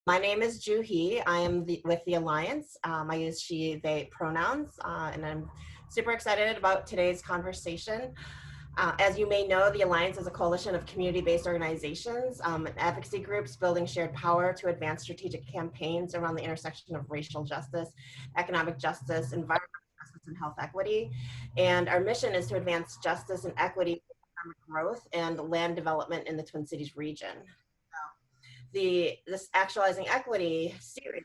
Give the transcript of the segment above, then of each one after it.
My name is Juhi. I am with the Alliance. I use she, they pronouns, and I'm super excited about today's conversation. As you may know, the Alliance is a coalition of community-based organizations and advocacy groups building shared power to advance strategic campaigns around the intersection of racial justice, economic justice, environmental justice, and health equity. And our mission is to advance justice and equity, economic growth, and land development in the Twin Cities region. This Actualizing Equity series,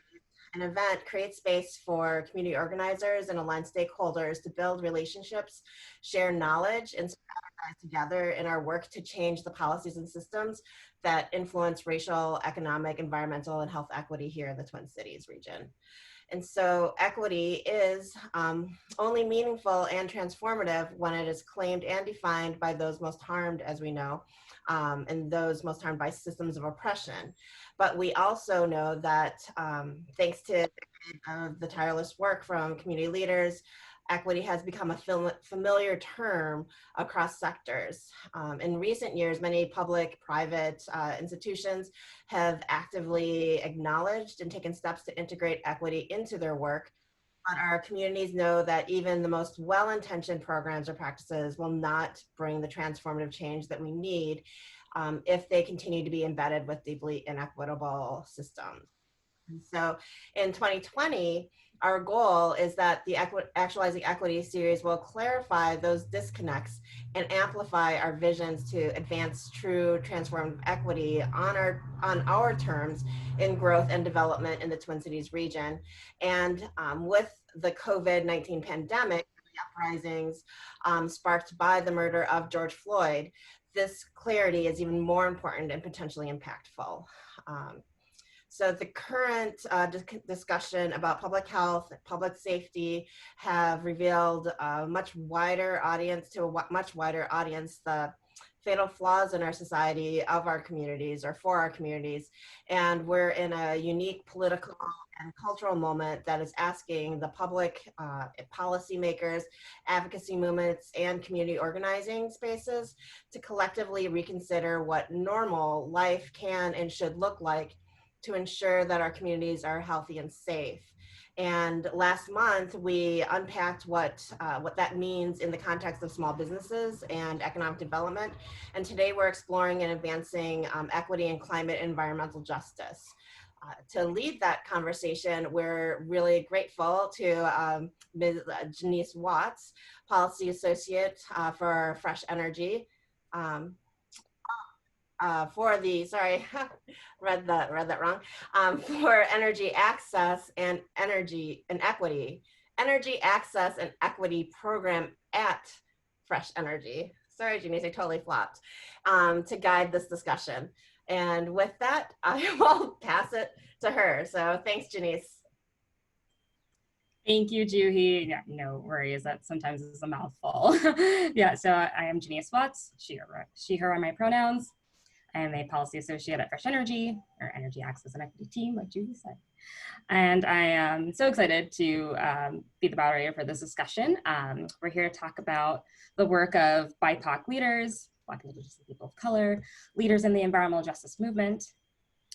an event, creates space for community organizers and aligned stakeholders to build relationships, share knowledge, and strategize together in our work to change the policies and systems that influence racial, economic, environmental, and health equity here in the Twin Cities region. And so equity is only meaningful and transformative when it is claimed and defined by those most harmed, as we know, and those most harmed by systems of oppression. But we also know that thanks to the tireless work from community leaders, equity has become a familiar term across sectors. In recent years, many public, private institutions have actively acknowledged and taken steps to integrate equity into their work. But our communities know that even the most well-intentioned programs or practices will not bring the transformative change that we need if they continue to be embedded with deeply inequitable systems. And so in 2020, our goal is that the Actualizing Equity series will clarify those disconnects and amplify our visions to advance true transformative equity on our terms in growth and development in the Twin Cities region. And with the COVID-19 pandemic, the uprisings sparked by the murder of George Floyd, this clarity is even more important and potentially impactful. So the current discussion about public health, public safety have revealed a much wider audience the fatal flaws in our society, of our communities, or for our communities. And we're in a unique political and cultural moment that is asking the public, policymakers, advocacy movements, and community organizing spaces to collectively reconsider what normal life can and should look like to ensure that our communities are healthy and safe. And last month, we unpacked what that means in the context of small businesses and economic development. And today we're exploring and advancing equity and climate and environmental justice. To lead that conversation, we're really grateful to Ms. Janiece Watts, Policy Associate for Fresh Energy. For the, sorry, read that wrong, for energy access and equity access and equity program at Fresh Energy. Sorry, Janiece, I totally flopped, to guide this discussion. And with that, I will pass it to her. So thanks, Janiece. Thank you, Juhi. Yeah, no worries, that sometimes is a mouthful. Yeah, so I am Janiece Watts, she, her are my pronouns. I am a policy associate at Fresh Energy, or Energy Access and Equity Team, like Juhi said. And I am so excited to be the moderator for this discussion. We're here to talk about the work of BIPOC leaders, Black and Indigenous people of color, leaders in the environmental justice movement.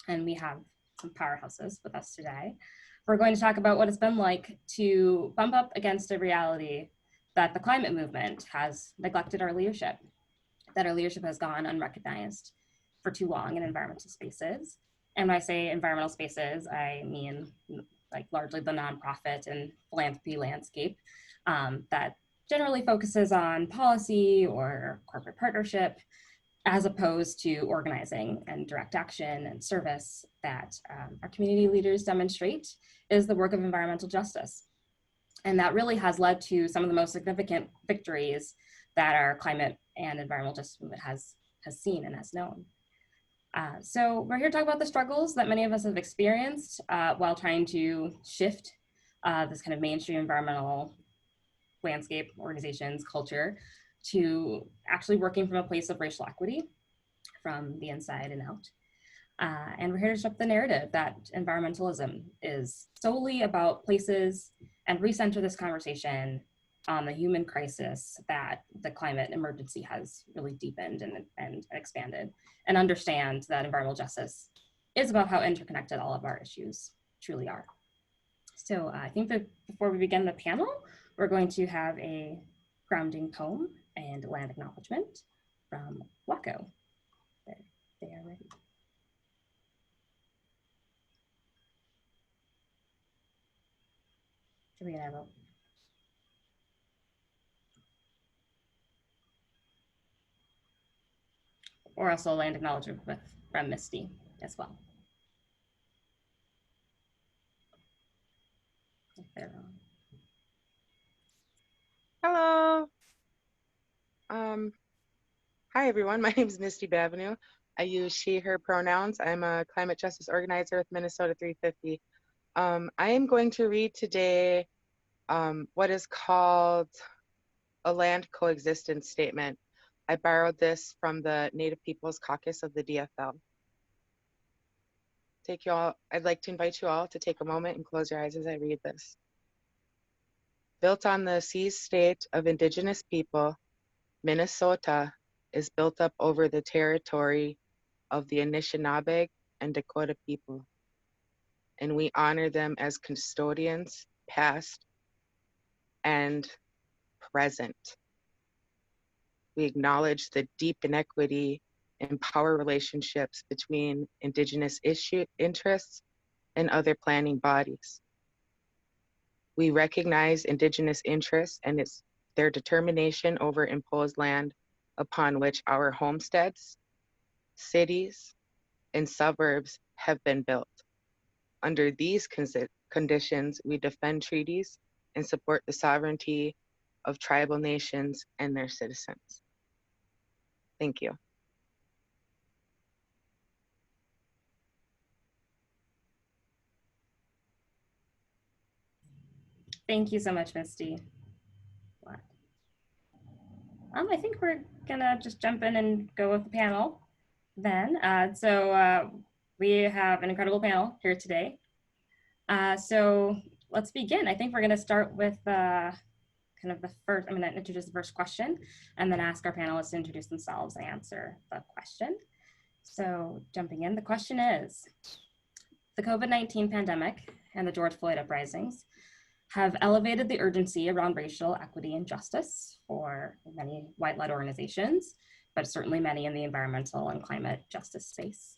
And we have some powerhouses with us today. We're going to talk about what it's been like to bump up against a reality that the climate movement has neglected our leadership, that our leadership has gone unrecognized for too long in environmental spaces. And when I say environmental spaces, I mean like largely the nonprofit and philanthropy landscape that generally focuses on policy or corporate partnership, as opposed to organizing and direct action and service that our community leaders demonstrate is the work of environmental justice. And that really has led to some of the most significant victories that our climate and environmental justice movement has seen and has known. So we're here to talk about the struggles that many of us have experienced while trying to shift this kind of mainstream environmental landscape, organizations, culture, to actually working from a place of racial equity from the inside and out. And we're here to shift the narrative that environmentalism is solely about places and recenter this conversation on the human crisis that the climate emergency has really deepened and expanded, and understand that environmental justice is about how interconnected all of our issues truly are. So I think that before we begin the panel, we're going to have a grounding poem and land acknowledgement from Wacko. They are ready. Should we have a or also land acknowledgement from Misty as well. If they're on. Hello. Hi, everyone. My name is Misty Babineau. I use she, her pronouns. I'm a climate justice organizer with Minnesota 350. I am going to read today what is called a land coexistence statement. I borrowed this from the Native Peoples Caucus of the DFL. I'd like to invite you all to take a moment and close your eyes as I read this. Built on the seized state of Indigenous people, Minnesota is built up over the territory of the Anishinaabe and Dakota people, and we honor them as custodians, past and present. We acknowledge the deep inequity and power relationships between Indigenous interests and other planning bodies. We recognize Indigenous interests and their determination over imposed land upon which our homesteads, cities, and suburbs have been built. Under these conditions, we defend treaties and support the sovereignty of tribal nations and their citizens. Thank you. Thank you so much, Misty. I think we're gonna just jump in and go with the panel then. We have an incredible panel here today. So let's begin. I think we're gonna start with I'm gonna introduce the first question and then ask our panelists to introduce themselves and answer the question. So jumping in, the question is, the COVID-19 pandemic and the George Floyd uprisings have elevated the urgency around racial equity and justice for many white-led organizations, but certainly many in the environmental and climate justice space.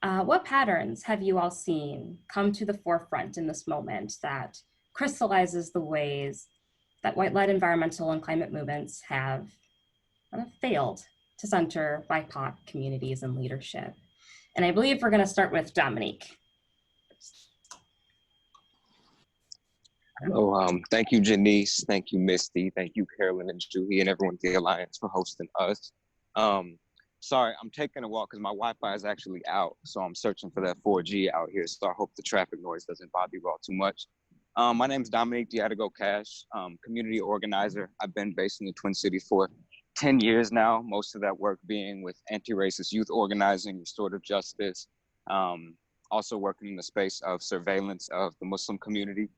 What patterns have you all seen come to the forefront in this moment that crystallizes the ways that white-led environmental and climate movements have failed to center BIPOC communities and leadership? And I believe we're gonna start with Dominique. Thank you, Janice. Thank you, Misty. Thank you, Carolyn and Julie and everyone at the Alliance for hosting us. Sorry, I'm taking a walk because my Wi-Fi is actually out. So I'm searching for that 4G out here. So I hope the traffic noise doesn't bother you all too much. My name is Dominique DIADDIGO-CASH, community organizer. I've been based in the Twin Cities for 10 years now, most of that work being with anti-racist youth organizing, restorative justice, also working in the space of surveillance of the Muslim community.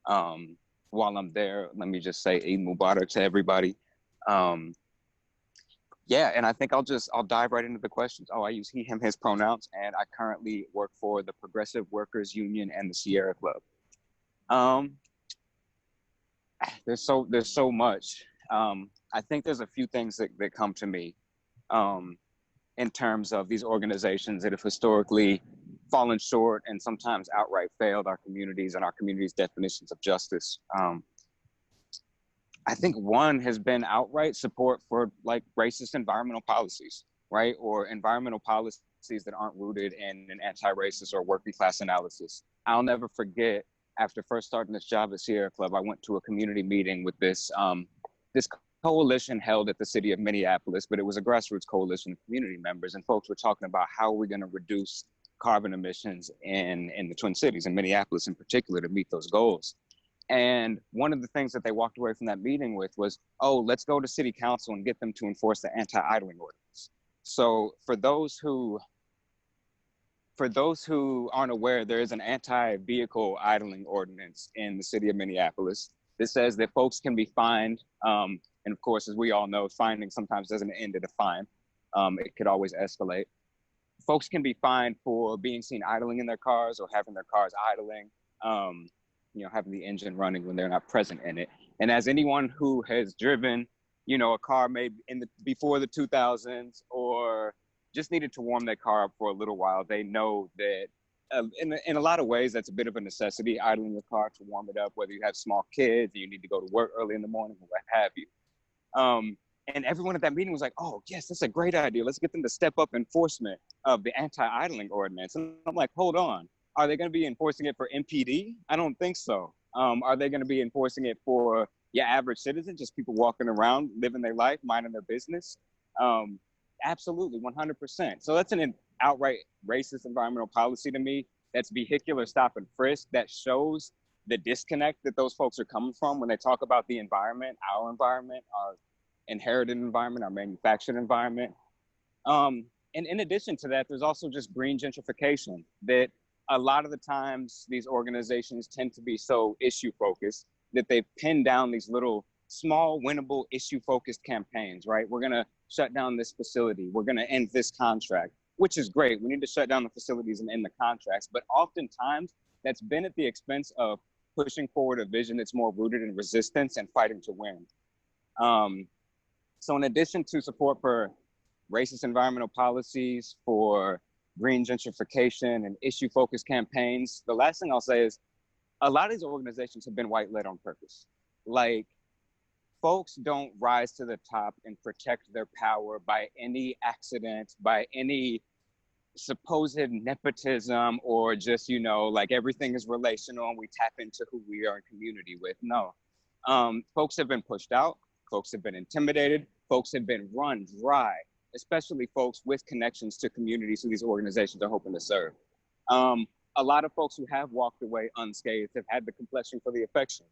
While I'm there, let me just say Eid Mubarak to everybody. Yeah, and I think I'll dive right into the questions. I use he, him, his pronouns, and I currently work for the Progressive Workers Union and the Sierra Club. There's so much. I think there's a few things that come to me in terms of these organizations that have historically fallen short and sometimes outright failed our communities and our communities' definitions of justice. I think one has been outright support for like racist environmental policies, right? Or environmental policies that aren't rooted in an anti-racist or working class analysis. I'll never forget, after first starting this job at Sierra Club, I went to a community meeting with this coalition held at the city of Minneapolis, but it was a grassroots coalition of community members, and folks were talking about how we're gonna reduce carbon emissions in the Twin Cities, in Minneapolis in particular, to meet those goals. And one of the things that they walked away from that meeting with was, oh, let's go to city council and get them to enforce the anti-idling ordinance. So for those who aren't aware, there is an anti-vehicle idling ordinance in the city of Minneapolis that says that folks can be fined. And of course, as we all know, finding sometimes doesn't end at a fine. It could always escalate. folks can be fined for being seen idling in their cars or having their cars idling, you know, having the engine running when they're not present in it. And as anyone who has driven, you know, a car maybe before the 2000s or just needed to warm their car up for a little while, they know that in a lot of ways, that's a bit of a necessity, idling your car to warm it up, whether you have small kids, or you need to go to work early in the morning, or what have you. And everyone at that meeting was like, oh, yes, that's a great idea. Let's get them to step up enforcement of the anti-idling ordinance. And I'm like, hold on. Are they going to be enforcing it for MPD? I don't think so. Are they going to be enforcing it for your average citizen, just people walking around, living their life, minding their business? Absolutely, 100%. So that's an outright racist environmental policy to me. That's vehicular stop and frisk. That shows the disconnect that those folks are coming from when they talk about the environment, our inherited environment, our manufactured environment. And in addition to that, there's also just green gentrification, that a lot of the times these organizations tend to be so issue focused that they've pinned down these little small winnable issue focused campaigns, right? We're gonna shut down this facility. We're gonna end this contract, which is great. We need to shut down the facilities and end the contracts. But oftentimes that's been at the expense of pushing forward a vision that's more rooted in resistance and fighting to win. So in addition to support for racist environmental policies, for green gentrification and issue-focused campaigns, the last thing I'll say is a lot of these organizations have been white-led on purpose. Like, folks don't rise to the top and protect their power by any accident, by any supposed nepotism, or just, you know, like everything is relational and we tap into who we are in community with. No. Folks have been pushed out. Folks have been intimidated. Folks have been run dry, especially folks with connections to communities who these organizations are hoping to serve. A lot of folks who have walked away unscathed have had the complexion for the affection.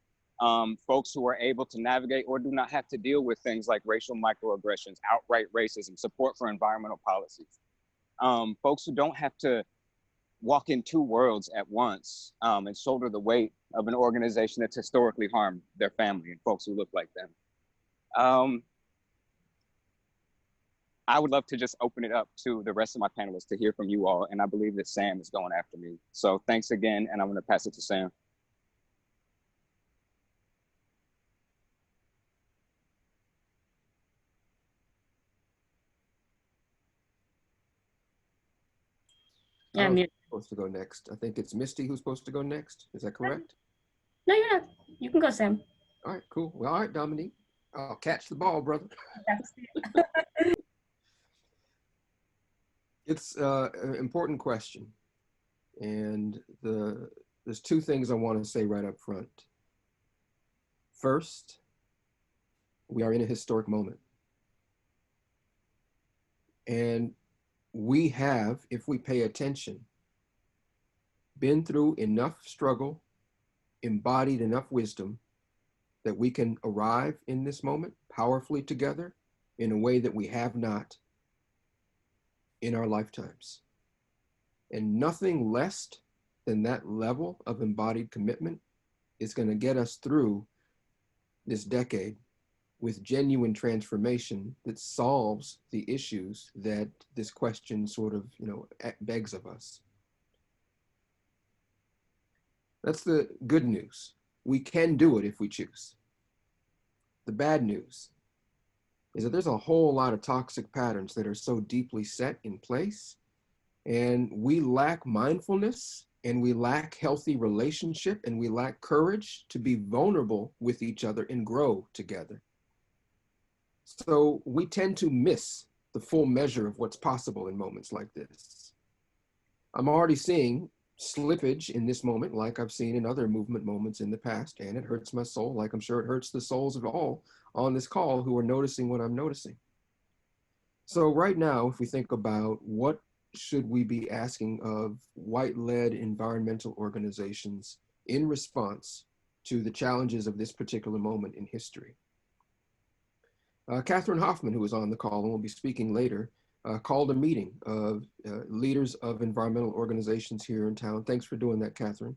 Folks who are able to navigate or do not have to deal with things like racial microaggressions, outright racism, support for environmental policies. Folks who don't have to walk in two worlds at once and shoulder the weight of an organization that's historically harmed their family and folks who look like them. I would love to just open it up to the rest of my panelists to hear from you all, and I believe that Sam is going after me. So thanks again, and I'm going to pass it to Sam. Yeah, I'm supposed to go next. I think it's Misty who's supposed to go next. Is that correct? No, you're not. You can go, Sam. All right, cool. Well, all right, Dominique. I'll catch the ball, brother. It's an important question. And there's two things I want to say right up front. First, we are in a historic moment. And we have, if we pay attention, been through enough struggle, embodied enough wisdom that we can arrive in this moment powerfully together in a way that we have not in our lifetimes. And nothing less than that level of embodied commitment is going to get us through this decade with genuine transformation that solves the issues that this question sort of, begs of us. That's the good news. We can do it if we choose. The bad news is that there's a whole lot of toxic patterns that are so deeply set in place, and we lack mindfulness, and we lack healthy relationship, and we lack courage to be vulnerable with each other and grow together. So we tend to miss the full measure of what's possible in moments like this. I'm already seeing slippage in this moment, like I've seen in other movement moments in the past, and it hurts my soul, like I'm sure it hurts the souls of all on this call who are noticing what I'm noticing. So right now, if we think about what should we be asking of white-led environmental organizations in response to the challenges of this particular moment in history. KATHRYN HOFFMAN, who was on the call and will be speaking later, called a meeting of leaders of environmental organizations here in town. Thanks for doing that, KATHRYN.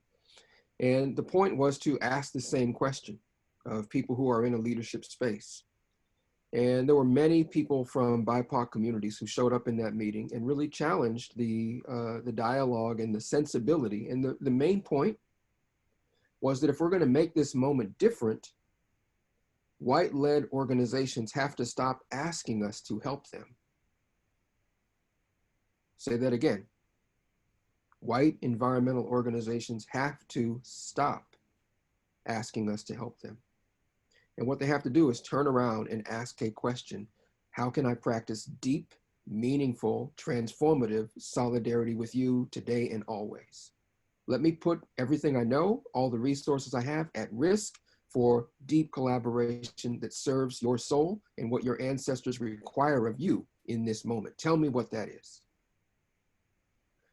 And the point was to ask the same question of people who are in a leadership space. And there were many people from BIPOC communities who showed up in that meeting and really challenged the dialogue and the sensibility. And the main point was that if we're going to make this moment different, white-led organizations have to stop asking us to help them. Say that again. White environmental organizations have to stop asking us to help them. And what they have to do is turn around and ask a question. How can I practice deep, meaningful, transformative solidarity with you today and always? Let me put everything I know, all the resources I have at risk for deep collaboration that serves your soul and what your ancestors require of you in this moment. Tell me what that is.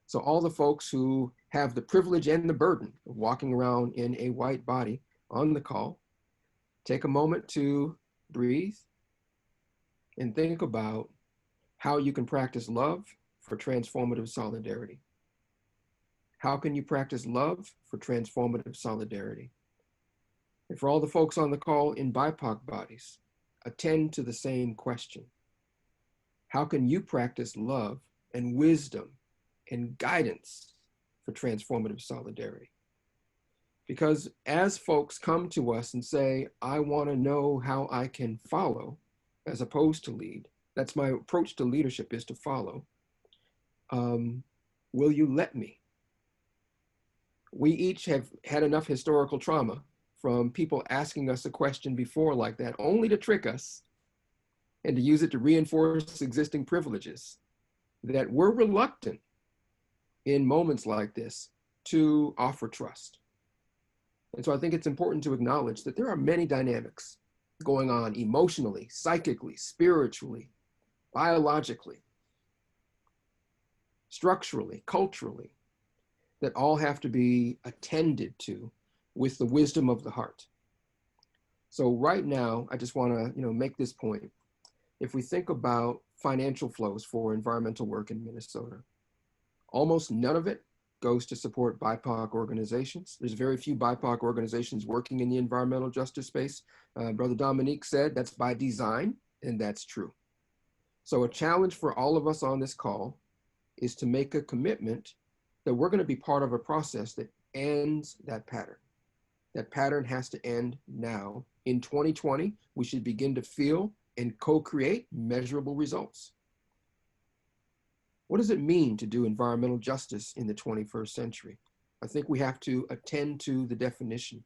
So all the folks who have the privilege and the burden of walking around in a white body on the call, take a moment to breathe and think about how you can practice love for transformative solidarity. How can you practice love for transformative solidarity? And for all the folks on the call in BIPOC bodies, attend to the same question. How can you practice love and wisdom and guidance for transformative solidarity? Because as folks come to us and say, I want to know how I can follow as opposed to lead, that's my approach to leadership, is to follow. Will you let me? We each have had enough historical trauma from people asking us a question before like that, only to trick us and to use it to reinforce existing privileges, that we're reluctant in moments like this to offer trust. And so I think it's important to acknowledge that there are many dynamics going on emotionally, psychically, spiritually, biologically, structurally, culturally, that all have to be attended to with the wisdom of the heart. So right now, I just want to make this point. If we think about financial flows for environmental work in Minnesota, almost none of it goes to support BIPOC organizations. There's very few BIPOC organizations working in the environmental justice space. Brother Dominique said that's by design, and that's true. So a challenge for all of us on this call is to make a commitment that we're going to be part of a process that ends that pattern. That pattern has to end now. In 2020, we should begin to feel and co-create measurable results. What does it mean to do environmental justice in the 21st century? I think we have to attend to the definition.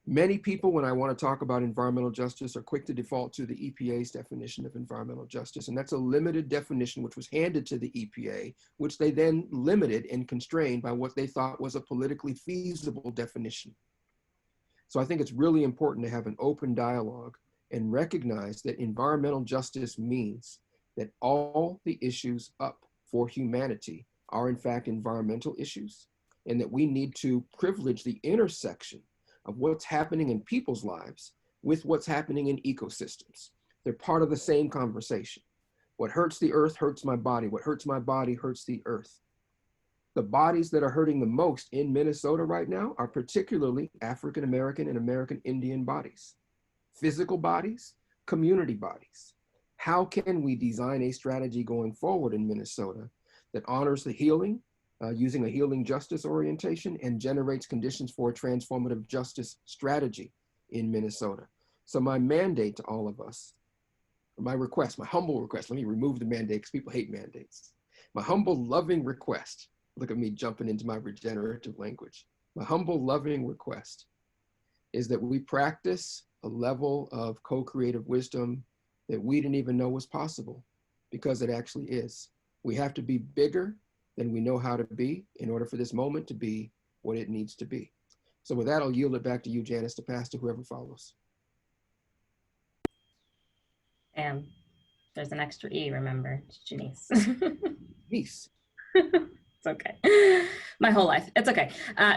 Many people, when I want to talk about environmental justice, are quick to default to the EPA's definition of environmental justice. And that's a limited definition which was handed to the EPA, which they then limited and constrained by what they thought was a politically feasible definition. So I think it's really important to have an open dialogue and recognize that environmental justice means that all the issues up for humanity are in fact environmental issues, and that we need to privilege the intersection of what's happening in people's lives with what's happening in ecosystems. They're part of the same conversation. What hurts the earth hurts my body. What hurts my body hurts the earth. The bodies that are hurting the most in Minnesota right now are particularly African American and American Indian bodies, physical bodies, community bodies. How can we design a strategy going forward in Minnesota that honors the healing, using a healing justice orientation, and generates conditions for a transformative justice strategy in Minnesota? So my mandate to all of us, my request, my humble request, let me remove the mandate because people hate mandates. My humble, loving request, look at me jumping into my regenerative language. My humble, loving request is that we practice a level of co-creative wisdom that we didn't even know was possible, because it actually is. We have to be bigger than we know how to be in order for this moment to be what it needs to be. So with that, I'll yield it back to you, Janice, to pass to whoever follows. And there's an extra E, remember, it's Janice. Peace. It's okay. My whole life, it's okay.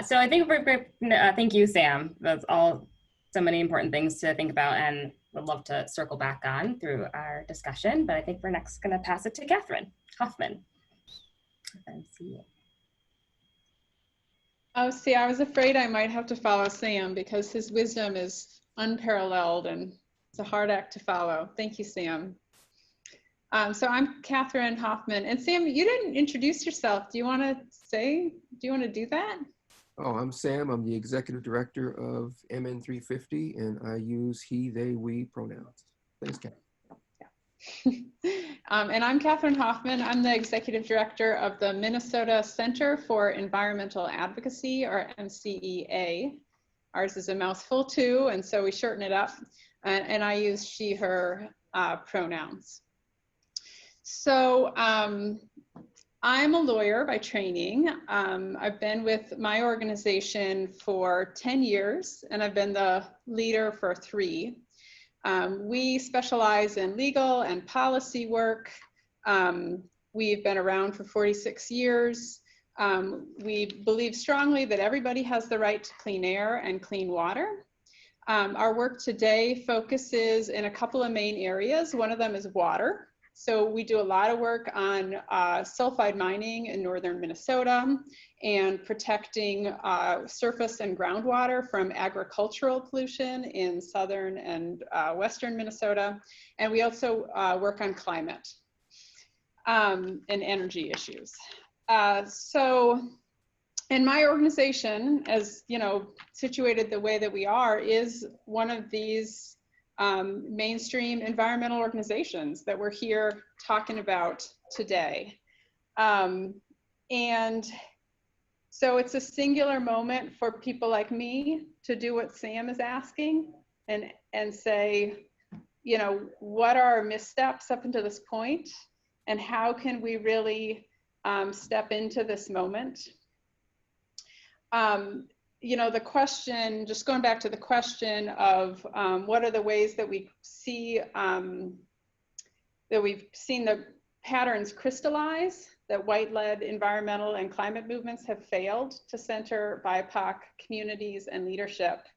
So I think thank you, Sam. That's all, so many important things to think about, and would love to circle back on through our discussion, but I think we're next gonna pass it to KATHRYN HOFFMAN. Oh, see, I was afraid I might have to follow Sam because his wisdom is unparalleled and It's a hard act to follow. Thank you, Sam. So I'm KATHRYN HOFFMAN. And Sam, you didn't introduce yourself. Do you want to do that? Oh, I'm Sam. I'm the executive director of MN350, and I use he, they, we pronouns. Thanks, Kat. And I'm KATHRYN HOFFMAN. I'm the executive director of the Minnesota Center for Environmental Advocacy, or MCEA. Ours is a mouthful too, and so we shorten it up. And I use she, her pronouns. So I'm a lawyer by training. I've been with my organization for 10 years, and I've been the leader for 3. We specialize in legal and policy work. We've been around for 46 years. We believe strongly that everybody has the right to clean air and clean water. Our work today focuses in a couple of main areas. One of them is water. So we do a lot of work on sulfide mining in northern Minnesota and protecting surface and groundwater from agricultural pollution in southern and western Minnesota. And we also work on climate and energy issues. So in my organization, as you know, situated the way that we are, is one of these mainstream environmental organizations that we're here talking about today. And so it's a singular moment for people like me to do what Sam is asking and say, you know, what are our missteps up until this point, and how can we really step into this moment? You know, the question, just going back to the question of what are the ways that we see, that we've seen the patterns crystallize, that white-led environmental and climate movements have failed to center BIPOC communities and leadership.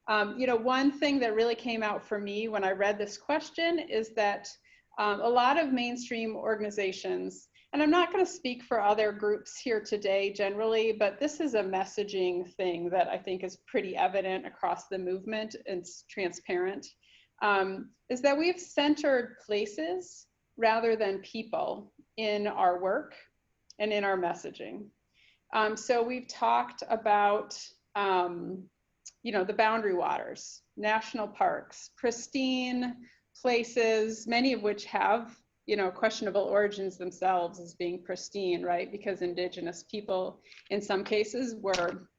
You know, one thing that really came out for me when I read this question is that a lot of mainstream organizations, and I'm not going to speak for other groups here today generally, but this is a messaging thing that I think is pretty evident across the movement and it's transparent, is that we've centered places rather than people in our work and in our messaging. So we've talked about, you know, the boundary waters, national parks, pristine places, many of which have, you know, questionable origins themselves as being pristine, right? Because Indigenous people, in some cases, were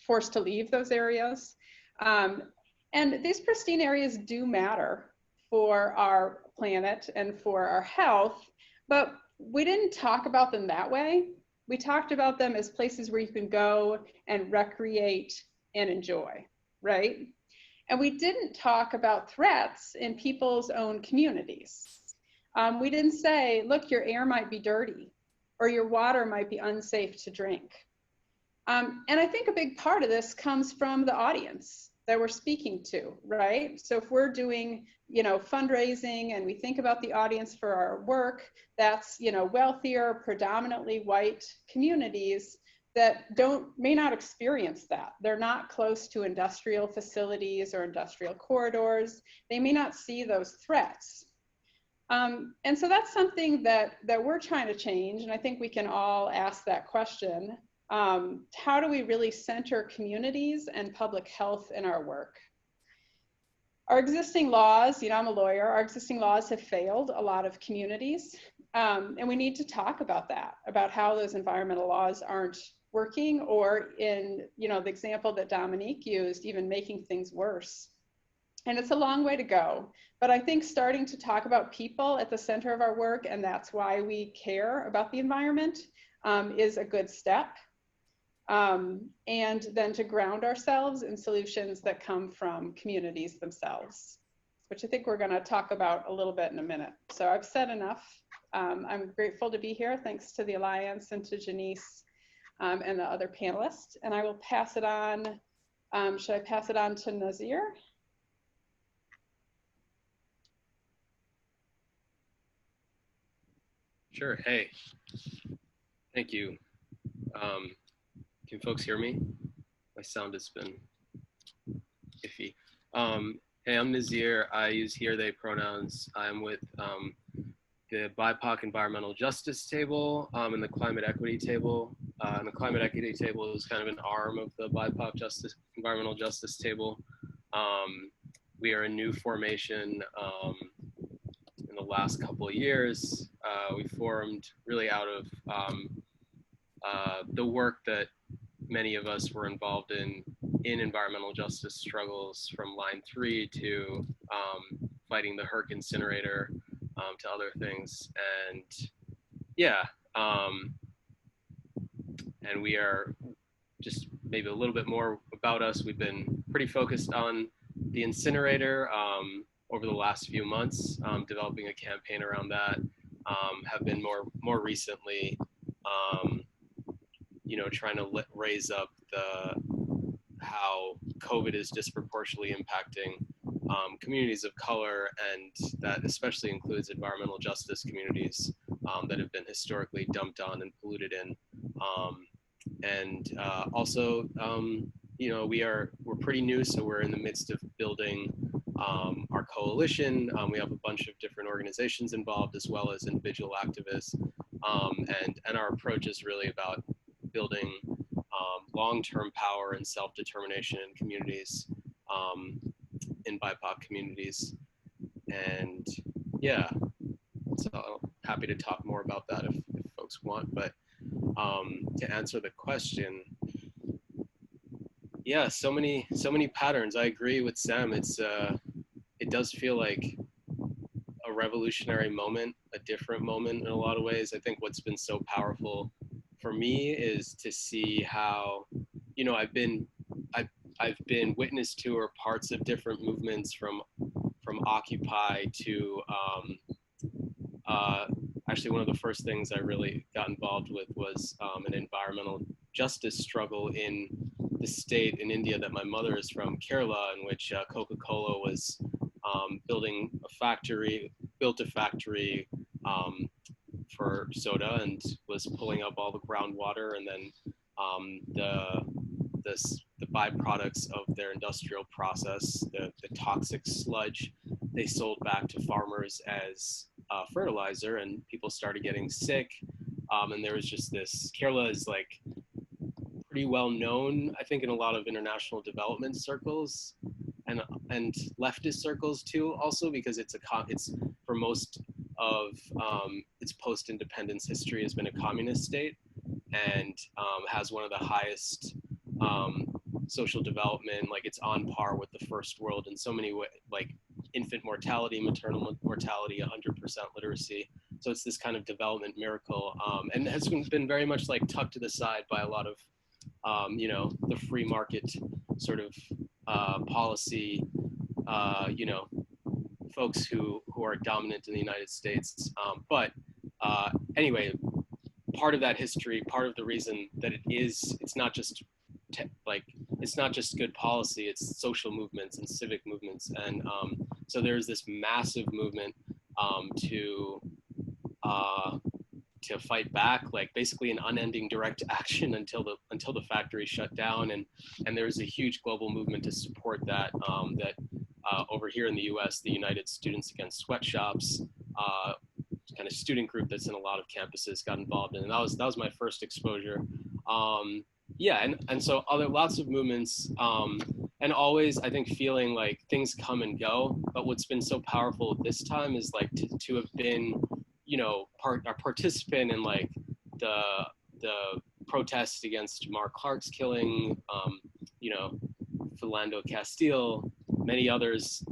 forced to leave those areas. And these pristine areas do matter for our planet and for our health, but we didn't talk about them that way. We talked about them as places where you can go and recreate and enjoy, right? And we didn't talk about threats in people's own communities. We didn't say, look, your air might be dirty or your water might be unsafe to drink. And I think a big part of this comes from the audience that we're speaking to, right? So if we're doing, you know, fundraising and we think about the audience for our work, that's, you know, wealthier, predominantly white communities that may not experience that. They're not close to industrial facilities or industrial corridors. They may not see those threats. And so that's something that we're trying to change. And I think we can all ask that question. How do we really center communities and public health in our work? Our existing laws, you know, I'm a lawyer, our existing laws have failed a lot of communities. And we need to talk about that, about how those environmental laws aren't working, or in, you know, the example that Dominique used, even making things worse. And it's a long way to go, but I think starting to talk about people at the center of our work, and that's why we care about the environment, is a good step. And then to ground ourselves in solutions that come from communities themselves, which I think we're going to talk about a little bit in a minute. So I've said enough. I'm grateful to be here. Thanks to the Alliance and to Janice and the other panelists. And I will pass it on. Should I pass it on to NAZIR? Sure. Hey, thank you. Can folks hear me? My sound has been iffy. Hey, I'm Nazir. I use he or they pronouns. I'm with the BIPOC Environmental Justice Table and the Climate Equity Table. And the Climate Equity Table is kind of an arm of the BIPOC Environmental Justice Table. We are a new formation in the last couple of years. We formed really out of the work that many of us were involved in environmental justice struggles, from Line 3 to fighting the Herc incinerator to other things. And yeah, and we are just maybe a little bit more about us. We've been pretty focused on the incinerator over the last few months, developing a campaign around that. Have been more recently, you know, trying to raise up how COVID is disproportionately impacting communities of color, and that especially includes environmental justice communities that have been historically dumped on and polluted in. Also, you know, we're pretty new, so we're in the midst of building our coalition. We have a bunch of different organizations involved, as well as individual activists, and our approach is really about building long-term power and self-determination in communities, in BIPOC communities. And yeah, so happy to talk more about that if folks want. But to answer the question, yeah, so many patterns. I agree with Sam. It does feel like a revolutionary moment, a different moment in a lot of ways. I think what's been so powerful for me is to see how, you know, I've been witness to, or parts of different movements from Occupy to actually one of the first things I really got involved with was an environmental justice struggle in the state in India that my mother is from, Kerala, in which Coca-Cola was built a factory for soda and was pulling up all the groundwater, and then the byproducts of their industrial process, the toxic sludge, they sold back to farmers as fertilizer, and people started getting sick. And there was just this, Kerala is like pretty well known, I think, in a lot of international development circles and leftist circles too, also because it's for most of its post-independence history has been a communist state, and has one of the highest social development, like it's on par with the first world in so many ways, like infant mortality, maternal mortality, 100% literacy. So it's this kind of development miracle, and has been very much like tucked to the side by a lot of, you know, the free market sort of policy, you know, folks who are dominant in the United States. But anyway, part of that history, part of the reason that it's not just it's not just good policy, it's social movements and civic movements. And so there's this massive movement to fight back, like basically an unending direct action until the factory shut down. And there's a huge global movement to support that, over here in the US, the United Students Against Sweatshops, kind of student group that's in a lot of campuses, got involved in. And that was my first exposure. Yeah, and so lots of movements, and always, I think, feeling like things come and go. But what's been so powerful this time is like to have been, you know, a participant in like the protest against Mark Clark's killing, you know, Philando Castile, many others,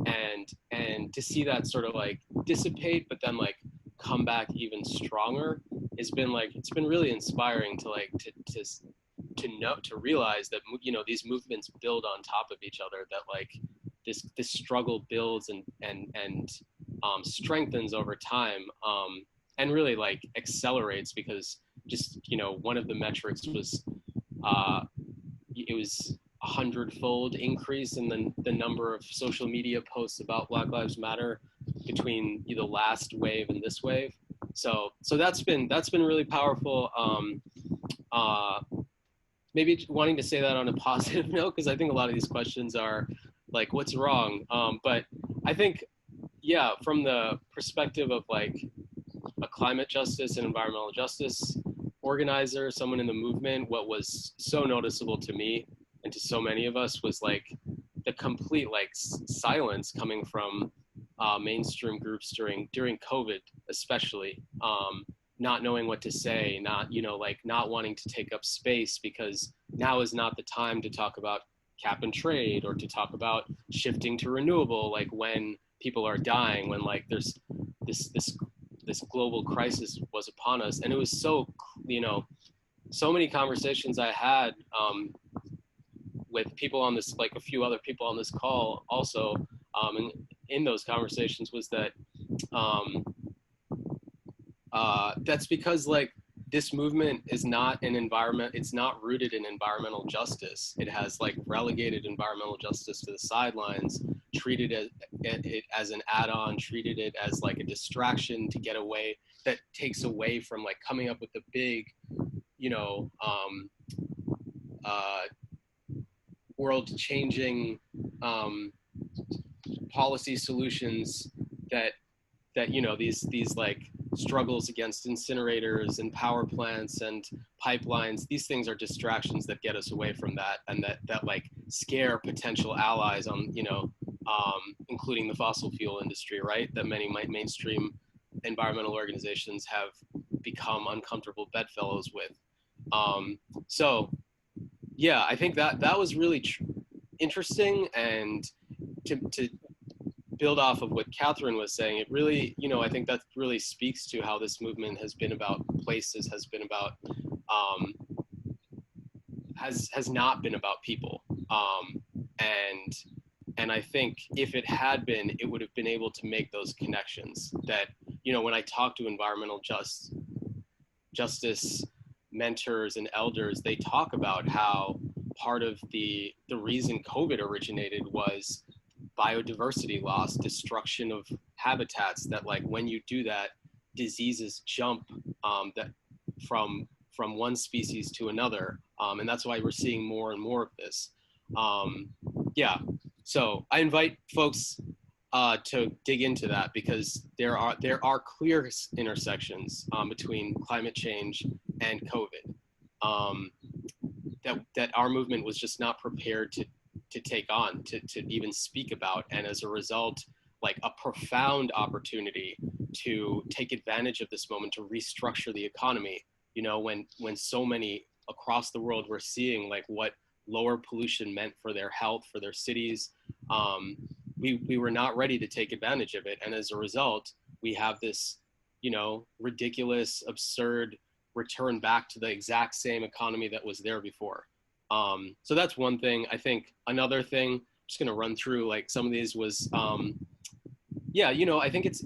and to see that sort of like dissipate, but then like come back even stronger, has been like, it's been really inspiring to like to realize that, you know, these movements build on top of each other, that like this struggle builds and strengthens over time, and really like accelerates, because just, you know, one of the metrics was it was 100-fold increase in the number of social media posts about Black Lives Matter between the last wave and this wave. So that's been really powerful. Maybe wanting to say that on a positive note, because I think a lot of these questions are like what's wrong? But I think, yeah, from the perspective of like a climate justice and environmental justice organizer, someone in the movement, what was so noticeable to me and to so many of us was like the complete like silence coming from mainstream groups during COVID, especially, not knowing what to say, not, you know, like not wanting to take up space because now is not the time to talk about cap and trade or to talk about shifting to renewable, like when people are dying, when like there's this global crisis was upon us. And it was so, you know, so many conversations I had with people on this, like a few other people on this call also, and in those conversations was that that's because like this movement is not an environment, it's not rooted in environmental justice. It has like relegated environmental justice to the sidelines, treated it as an add-on, treated it as like a distraction to get away, that takes away from like coming up with the big, you know, world-changing policy solutions that you know, these like struggles against incinerators and power plants and pipelines, these things are distractions that get us away from that, and that like scare potential allies on, you know, including the fossil fuel industry, right? That many mainstream environmental organizations have become uncomfortable bedfellows with. So yeah, I think that was really interesting. And to build off of what KATHRYN was saying, it really, you know, I think that really speaks to how this movement has been about places, has been about, has not been about people. And I think if it had been, it would have been able to make those connections that, you know, when I talk to environmental justice mentors and elders, they talk about how part of the reason COVID originated was biodiversity loss, destruction of habitats, that like when you do that, diseases jump that from one species to another. And that's why we're seeing more and more of this. Yeah, so I invite folks to dig into that, because there are clear intersections between climate change and COVID that our movement was just not prepared to take on, to even speak about. And as a result, like a profound opportunity to take advantage of this moment to restructure the economy, you know, when so many across the world were seeing like what lower pollution meant for their health, for their cities. We were not ready to take advantage of it. And as a result, we have this, you know, ridiculous, absurd return back to the exact same economy that was there before. So that's one thing. I think another thing, I'm just gonna run through like some of these was, yeah, you know, I think it's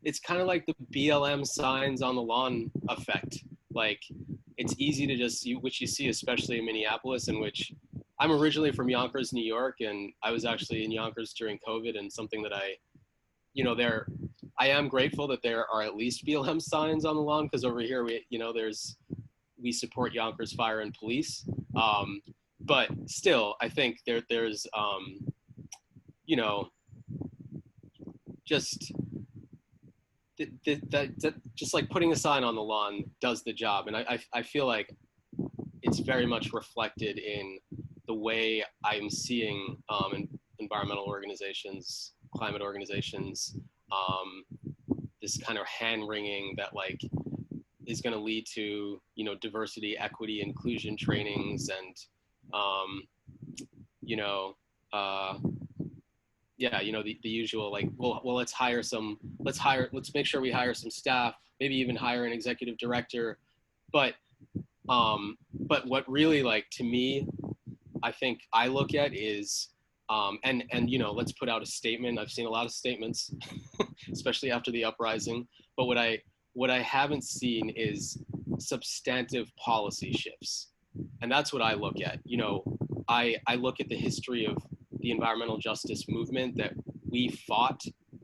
it's kind of like the BLM signs on the lawn effect. Like it's easy to just, which you see especially in Minneapolis, in which I'm originally from Yonkers, New York, and I was actually in Yonkers during COVID, and something that I, you know, I am grateful that there are at least BLM signs on the lawn, because over here we, you know, we support Yonkers Fire and Police, but still, I think there's, you know, just that just like putting a sign on the lawn does the job, and I feel like it's very much reflected in the way I'm seeing environmental organizations, climate organizations, this kind of hand wringing that like is going to lead to, you know, diversity, equity, inclusion trainings, and you know, yeah, you know, the usual like, well, let's make sure we hire some staff, maybe even hire an executive director, but what really, like, to me, I think I look at is, and you know, let's put out a statement. I've seen a lot of statements, especially after the uprising, but what I haven't seen is substantive policy shifts. And that's what I look at. You know, I look at the history of the environmental justice movement, that we fought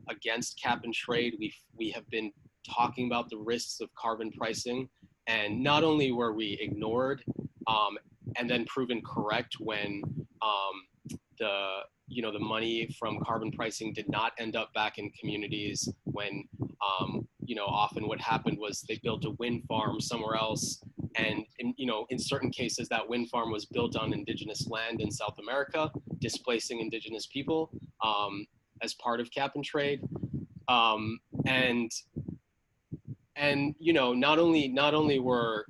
against cap and trade. We have been talking about the risks of carbon pricing, and not only were we ignored and then proven correct when the money from carbon pricing did not end up back in communities when, often what happened was they built a wind farm somewhere else. And in certain cases, that wind farm was built on indigenous land in South America, displacing indigenous people as part of cap and trade. And not only were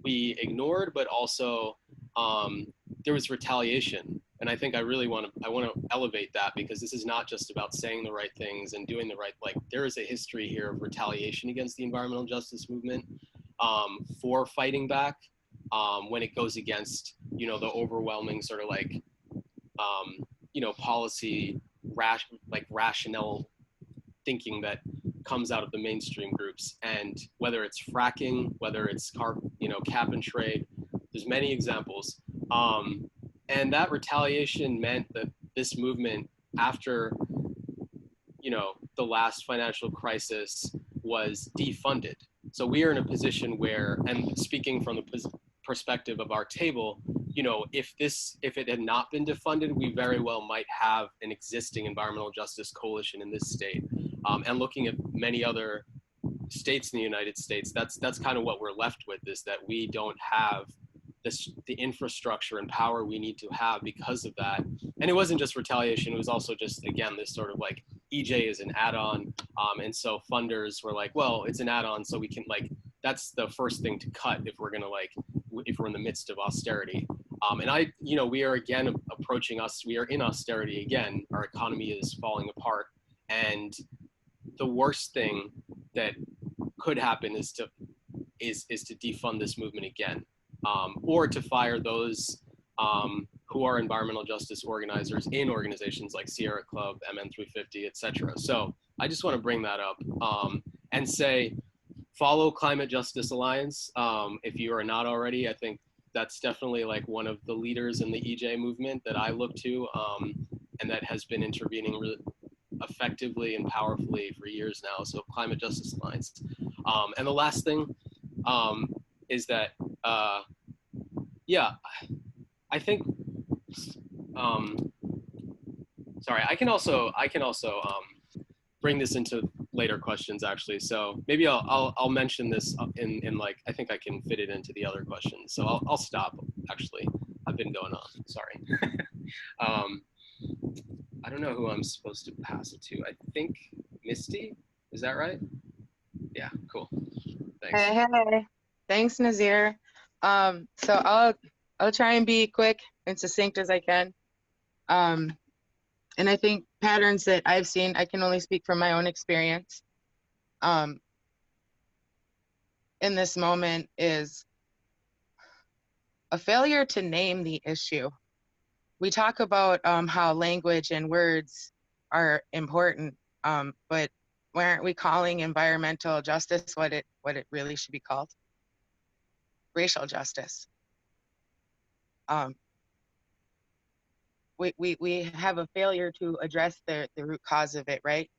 we ignored, but also there was retaliation. And I think I want to elevate that, because this is not just about saying the right things and doing the right, there is a history here of retaliation against the environmental justice movement for fighting back when it goes against, the overwhelming sort of policy rationale thinking that comes out of the mainstream groups. And whether it's fracking, whether it's cap and trade, there's many examples. And that retaliation meant that this movement, after, the last financial crisis, was defunded. So we are in a position where, and speaking from the perspective of our table, if it had not been defunded, we very well might have an existing environmental justice coalition in this state. And looking at many other states in the United States, that's kind of what we're left with, is that we don't have the infrastructure and power we need to have because of that. And it wasn't just retaliation, it was also just, again, this sort of EJ is an add-on. And so funders were like, well, it's an add-on, so we can that's the first thing to cut if we're gonna if we're in the midst of austerity. And we are again approaching we are in austerity again, our economy is falling apart. And the worst thing that could happen is to defund this movement again. Or to fire those who are environmental justice organizers in organizations like Sierra Club, MN350, etc. So I just want to bring that up and say, follow Climate Justice Alliance if you are not already. I think that's definitely one of the leaders in the EJ movement that I look to, and that has been intervening really effectively and powerfully for years now. So Climate Justice Alliance. And the last thing is that, I think, sorry, I can also bring this into later questions actually. So maybe I'll mention this in I think I can fit it into the other questions. So I'll stop actually. I've been going on, sorry. I don't know who I'm supposed to pass it to. I think Misty, is that right? Yeah, cool, thanks. Hey. Thanks, Nazir. So I'll try and be quick and succinct as I can. And I think patterns that I've seen, I can only speak from my own experience in this moment, is a failure to name the issue. We talk about how language and words are important, but why aren't we calling environmental justice what it really should be called? Racial justice. We have a failure to address the root cause of it, right?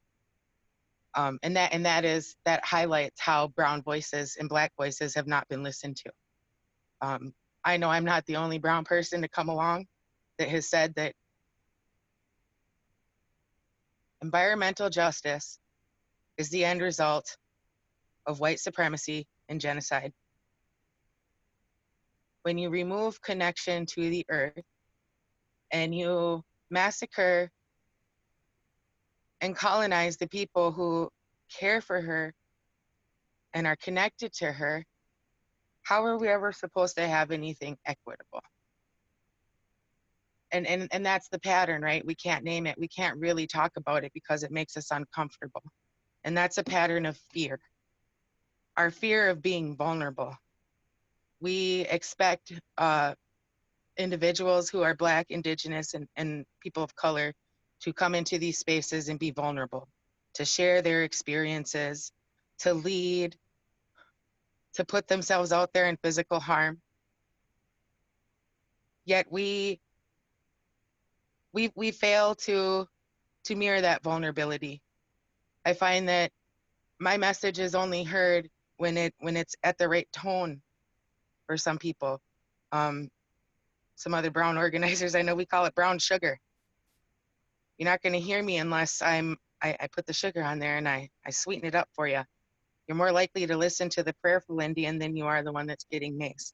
And that highlights how brown voices and Black voices have not been listened to. I know I'm not the only brown person to come along that has said that environmental justice is the end result of white supremacy and genocide. When you remove connection to the earth and you massacre and colonize the people who care for her and are connected to her, how are we ever supposed to have anything equitable? And that's the pattern, right? We can't name it. We can't really talk about it because it makes us uncomfortable. And that's a pattern of fear. Our fear of being vulnerable. We expect individuals who are Black, Indigenous, and people of color to come into these spaces and be vulnerable, to share their experiences, to lead, to put themselves out there in physical harm. Yet we fail to mirror that vulnerability. I find that my message is only heard when it's at the right tone for some people. Some other brown organizers, I know we call it brown sugar. You're not going to hear me unless I put the sugar on there and I sweeten it up for you. You're more likely to listen to the prayerful Indian than you are the one that's getting maced.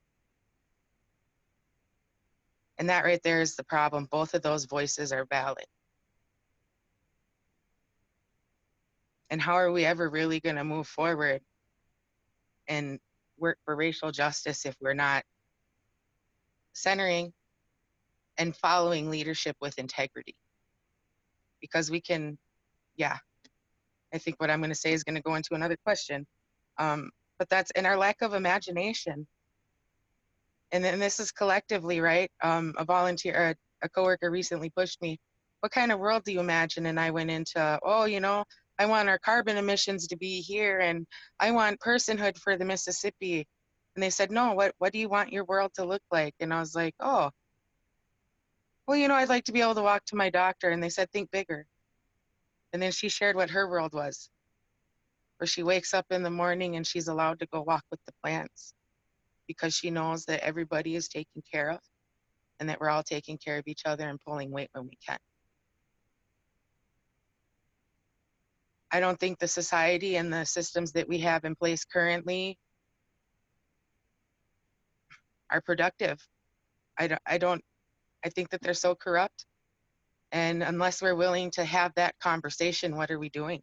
And that right there is the problem. Both of those voices are valid. And how are we ever really going to move forward and work for racial justice if we're not centering and following leadership with integrity? Because we can, yeah, I think what I'm going to say is going to go into another question. But that's in our lack of imagination. And then this is collectively, right? A volunteer, a coworker recently pushed me, what kind of world do you imagine? And I went into, oh, you know, I want our carbon emissions to be here, and I want personhood for the Mississippi. And they said, no, what do you want your world to look like? And I was like, oh, well, you know, I'd like to be able to walk to my doctor. And they said, think bigger. And then she shared what her world was, where she wakes up in the morning and she's allowed to go walk with the plants because she knows that everybody is taken care of and that we're all taking care of each other and pulling weight when we can. I don't think the society and the systems that we have in place currently are productive. I think that they're so corrupt. And unless we're willing to have that conversation, what are we doing?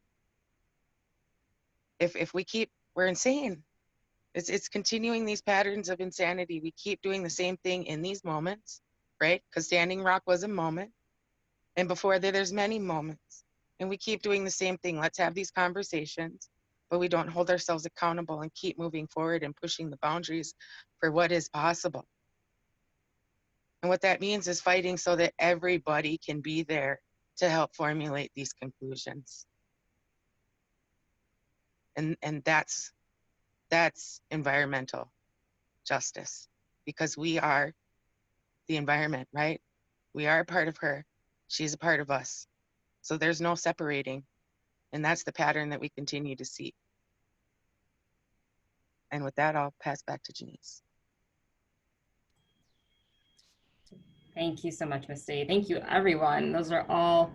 If we keep, we're insane. It's continuing these patterns of insanity. We keep doing the same thing in these moments, right? Because Standing Rock was a moment. And before that, there's many moments. And we keep doing the same thing. Let's have these conversations, but we don't hold ourselves accountable and keep moving forward and pushing the boundaries for what is possible. And what that means is fighting so that everybody can be there to help formulate these conclusions. And that's environmental justice, because we are the environment, right? We are a part of her. She's a part of us. So there's no separating. And that's the pattern that we continue to see. And with that, I'll pass back to Janiece. Thank you so much, Misty. Thank you, everyone. Those are all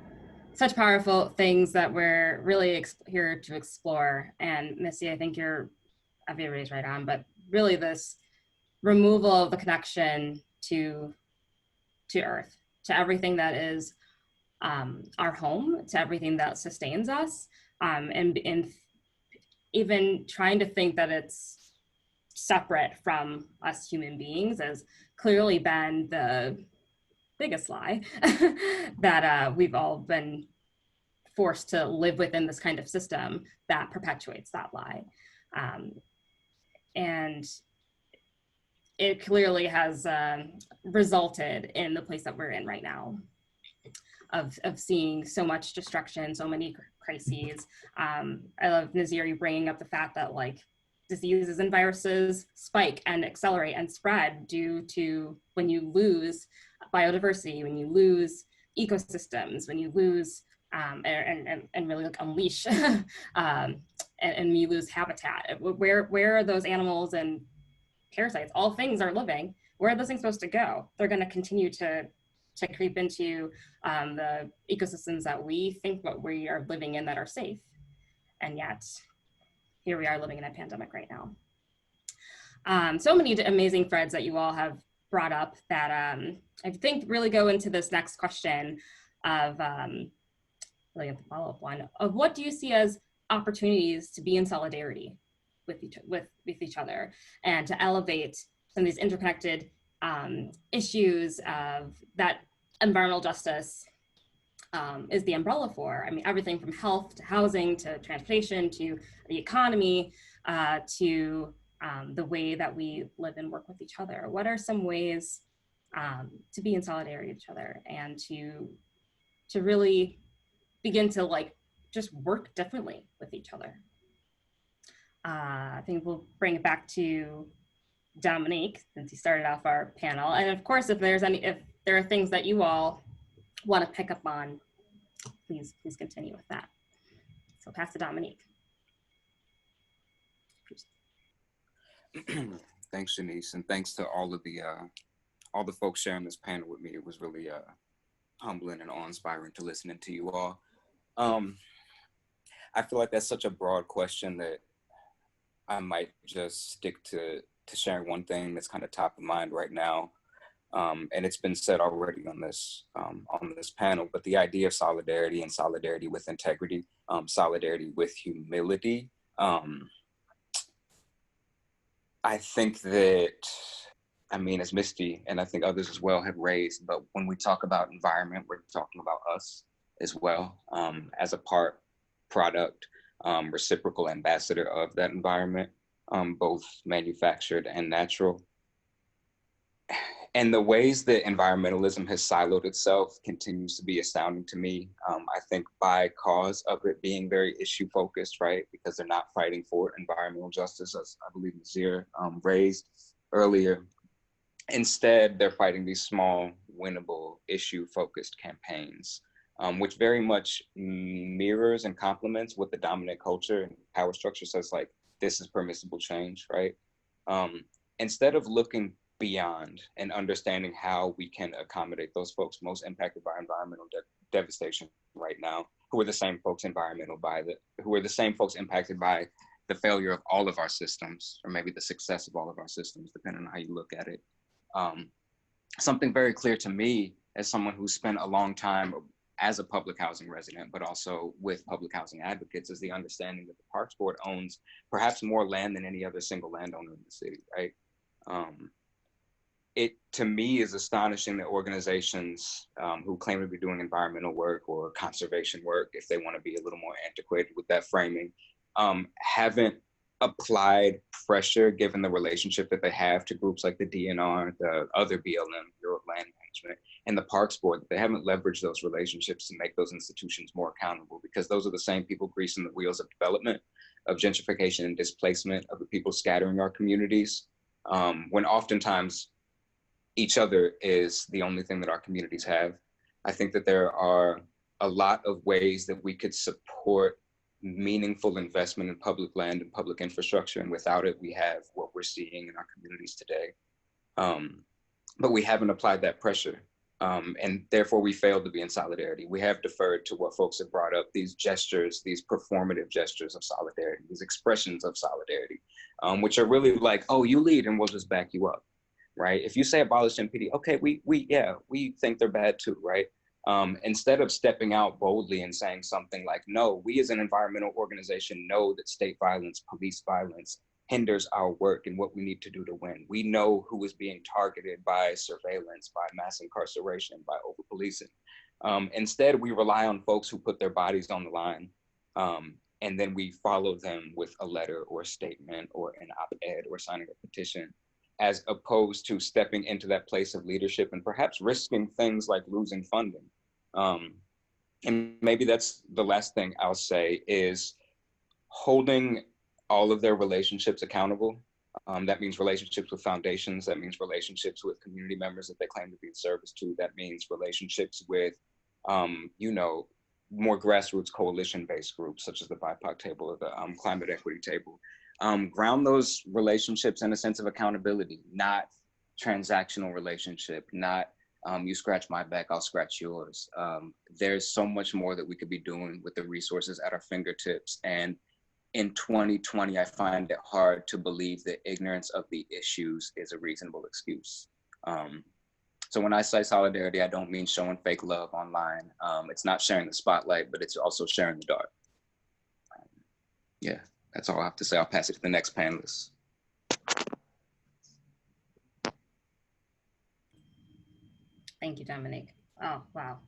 such powerful things that we're really here to explore. And Misty, I think everybody's right on, but really this removal of the connection to Earth, to everything that is our home, to everything that sustains us, and even trying to think that it's separate from us human beings has clearly been the biggest lie that we've all been forced to live within, this kind of system that perpetuates that lie. And it clearly has resulted in the place that we're in right now, of seeing so much destruction, so many crises. I love, Nazir, you bringing up the fact that like diseases and viruses spike and accelerate and spread due to when you lose biodiversity, when you lose ecosystems, when you lose and really like unleash and you lose habitat. Where are those animals and parasites? All things are living. Where are those things supposed to go? They're going to continue to creep into the ecosystems that we think what we are living in that are safe. And yet, here we are living in a pandemic right now. So many amazing threads that you all have brought up that I think really go into this next question of, really the follow-up one, of what do you see as opportunities to be in solidarity with each other and to elevate some of these interconnected issues of that environmental justice is the umbrella for. I mean, everything from health to housing to transportation to the economy to the way that we live and work with each other. What are some ways to be in solidarity with each other and to really begin to like just work differently with each other? I think we'll bring it back to Dominique, since he started off our panel. And of course, if there are things that you all want to pick up on, please continue with that. So pass to Dominique. Thanks, Janiece, and thanks to all the folks sharing this panel with me. It was really humbling and awe-inspiring to listening to you all. I feel like that's such a broad question that I might just stick to sharing one thing that's kind of top of mind right now. And it's been said already on this panel, but the idea of solidarity and solidarity with integrity, solidarity with humility. I think that, I mean, as Misty and I think others as well have raised, but when we talk about environment, we're talking about us as well, as a product, reciprocal ambassador of that environment, both manufactured and natural. And the ways that environmentalism has siloed itself continues to be astounding to me. I think by cause of it being very issue focused, right? Because they're not fighting for environmental justice, as I believe NAZIR raised earlier. Instead, they're fighting these small, winnable, issue focused campaigns, which very much mirrors and complements what the dominant culture and power structure says, like, this is permissible change, right? Instead of looking beyond and understanding how we can accommodate those folks most impacted by environmental devastation right now, who are the same folks who are the same folks impacted by the failure of all of our systems, or maybe the success of all of our systems, depending on how you look at it. Something very clear to me as someone who spent a long time as a public housing resident, but also with public housing advocates, is the understanding that the Parks Board owns perhaps more land than any other single landowner in the city, right? It, to me, is astonishing that organizations who claim to be doing environmental work or conservation work, if they want to be a little more antiquated with that framing, haven't applied pressure, given the relationship that they have to groups like the DNR, the other BLM, Bureau of Land Management, and the Parks Board. They haven't leveraged those relationships to make those institutions more accountable, because those are the same people greasing the wheels of development, of gentrification and displacement, of the people scattering our communities, when oftentimes each other is the only thing that our communities have. I think that there are a lot of ways that we could support meaningful investment in public land and public infrastructure, and without it, we have what we're seeing in our communities today. But we haven't applied that pressure, and therefore we failed to be in solidarity. We have deferred to what folks have brought up, these gestures, these performative gestures of solidarity, these expressions of solidarity, which are really like, oh, you lead and we'll just back you up, right? If you say abolish MPD, okay, we think they're bad too, right? Instead of stepping out boldly and saying something like, no, we as an environmental organization know that state violence, police violence hinders our work and what we need to do to win. We know who is being targeted by surveillance, by mass incarceration, by over-policing. Instead, we rely on folks who put their bodies on the line, and then we follow them with a letter or a statement or an op-ed or signing a petition, as opposed to stepping into that place of leadership and perhaps risking things like losing funding. And maybe that's the last thing I'll say, is holding all of their relationships accountable. That means relationships with foundations, that means relationships with community members that they claim to be of service to, that means relationships with, more grassroots coalition-based groups, such as the BIPOC table or the climate equity table. Ground those relationships in a sense of accountability, not transactional relationship, not you scratch my back, I'll scratch yours. There's so much more that we could be doing with the resources at our fingertips. And in 2020, I find it hard to believe that ignorance of the issues is a reasonable excuse. So when I say solidarity, I don't mean showing fake love online. It's not sharing the spotlight, but it's also sharing the dark. Yeah. That's all I have to say. I'll pass it to the next panelist. Thank you, Dominique. Oh, wow.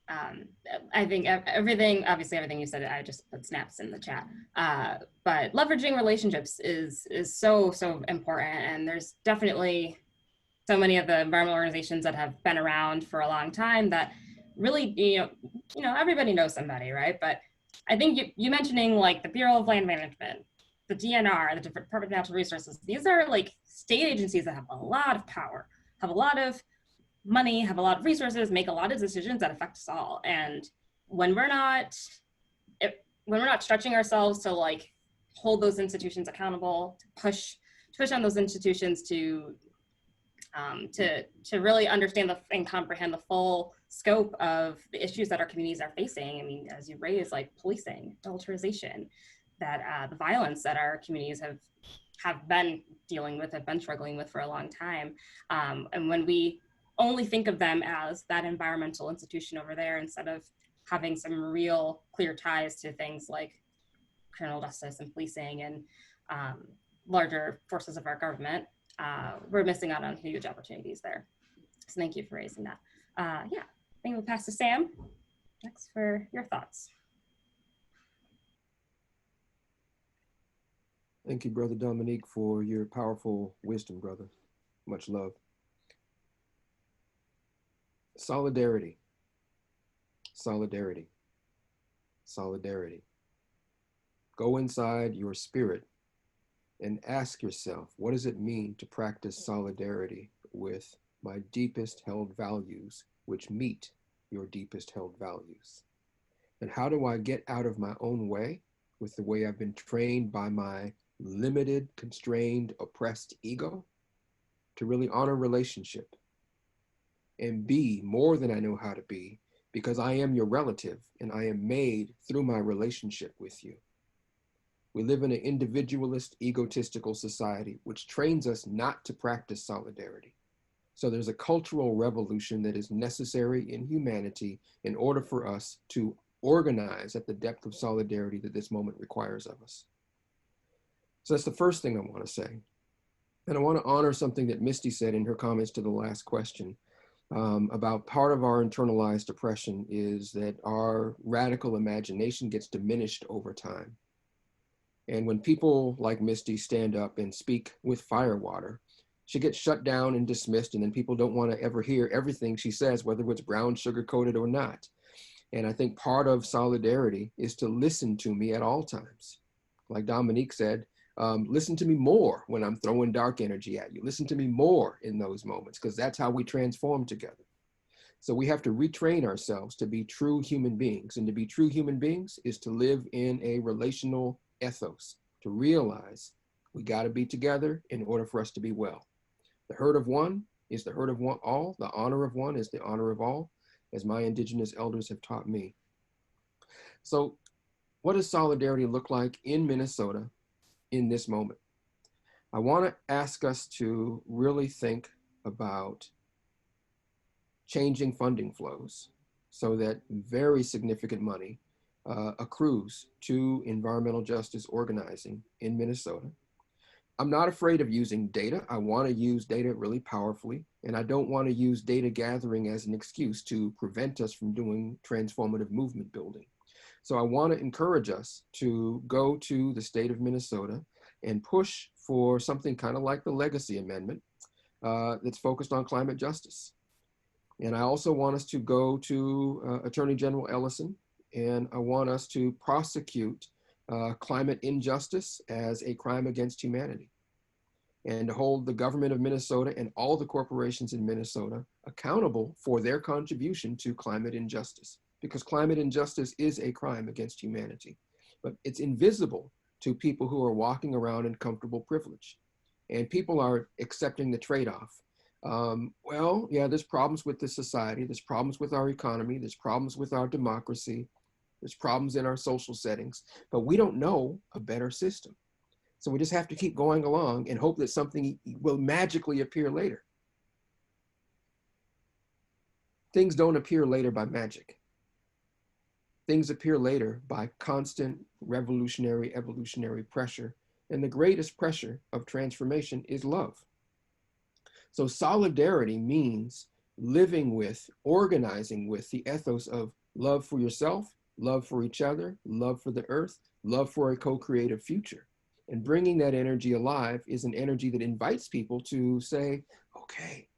I think everything you said, I just put snaps in the chat. But leveraging relationships is so important. And there's definitely so many of the environmental organizations that have been around for a long time that really, everybody knows somebody, right? But I think you mentioning like the Bureau of Land Management, the DNR, the Department of Natural Resources, these are like state agencies that have a lot of power, have a lot of money, have a lot of resources, make a lot of decisions that affect us all. And when we're not stretching ourselves to like hold those institutions accountable, to push on those institutions to to really understand and comprehend the full scope of the issues that our communities are facing. I mean, as you raised, like policing, militarization, that the violence that our communities have been dealing with, have been struggling with for a long time. And when we only think of them as that environmental institution over there, instead of having some real clear ties to things like criminal justice and policing and larger forces of our government, we're missing out on huge opportunities there. So thank you for raising that. Yeah, I think we'll pass to Sam next for your thoughts. Thank you, Brother Dominique, for your powerful wisdom, brother. Much love. Solidarity, solidarity, solidarity. Go inside your spirit and ask yourself, what does it mean to practice solidarity with my deepest held values, which meet your deepest held values? And how do I get out of my own way with the way I've been trained by my limited, constrained, oppressed ego to really honor relationship and be more than I know how to be, because I am your relative and I am made through my relationship with you. We live in an individualist, egotistical society, which trains us not to practice solidarity. So there's a cultural revolution that is necessary in humanity in order for us to organize at the depth of solidarity that this moment requires of us. So that's the first thing I want to say. And I want to honor something that Misty said in her comments to the last question about part of our internalized oppression is that our radical imagination gets diminished over time. And when people like Misty stand up and speak with firewater, she gets shut down and dismissed, and then people don't want to ever hear everything she says, whether it's brown sugar-coated or not. And I think part of solidarity is to listen to me at all times. Like Dominique said, listen to me more when I'm throwing dark energy at you. Listen to me more in those moments, because that's how we transform together. So we have to retrain ourselves to be true human beings. And to be true human beings is to live in a relational ethos, to realize we got to be together in order for us to be well. The hurt of one is the hurt of one all. The honor of one is the honor of all, as my Indigenous elders have taught me. So what does solidarity look like in Minnesota in this moment? I want to ask us to really think about changing funding flows so that very significant money accrues to environmental justice organizing in Minnesota. I'm not afraid of using data. I want to use data really powerfully, and I don't want to use data gathering as an excuse to prevent us from doing transformative movement building. So I want to encourage us to go to the state of Minnesota and push for something kind of like the Legacy Amendment that's focused on climate justice. And I also want us to go to Attorney General Ellison, and I want us to prosecute climate injustice as a crime against humanity, and to hold the government of Minnesota and all the corporations in Minnesota accountable for their contribution to climate injustice, because climate injustice is a crime against humanity, but it's invisible to people who are walking around in comfortable privilege. And people are accepting the trade-off. Well, yeah, there's problems with this society, there's problems with our economy, there's problems with our democracy, there's problems in our social settings, but we don't know a better system. So we just have to keep going along and hope that something will magically appear later. Things don't appear later by magic. Things appear later by constant revolutionary, evolutionary pressure. And the greatest pressure of transformation is love. So solidarity means living with, organizing with the ethos of love for yourself, love for each other, love for the earth, love for a co-creative future. And bringing that energy alive is an energy that invites people to say, okay,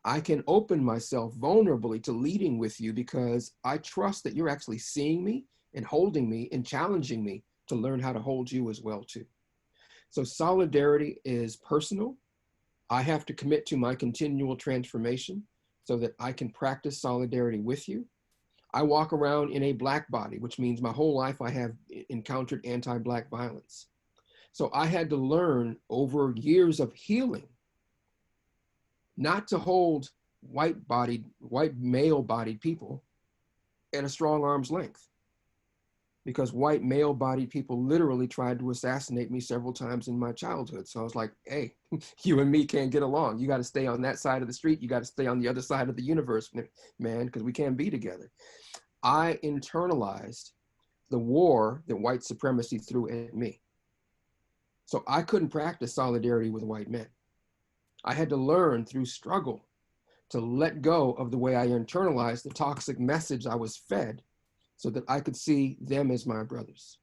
I can open myself vulnerably to leading with you because I trust that you're actually seeing me and holding me and challenging me to learn how to hold you as well too. So solidarity is personal. I have to commit to my continual transformation so that I can practice solidarity with you. I walk around in a Black body, which means my whole life I have encountered anti-Black violence. So I had to learn over years of healing not to hold white male-bodied people at a strong arm's length, because white male-bodied people literally tried to assassinate me several times in my childhood. So I was like, hey, you and me can't get along. You got to stay on that side of the street. You got to stay on the other side of the universe, man, because we can't be together. I internalized the war that white supremacy threw at me. So I couldn't practice solidarity with white men. I had to learn through struggle to let go of the way I internalized the toxic message I was fed, so that I could see them as my brothers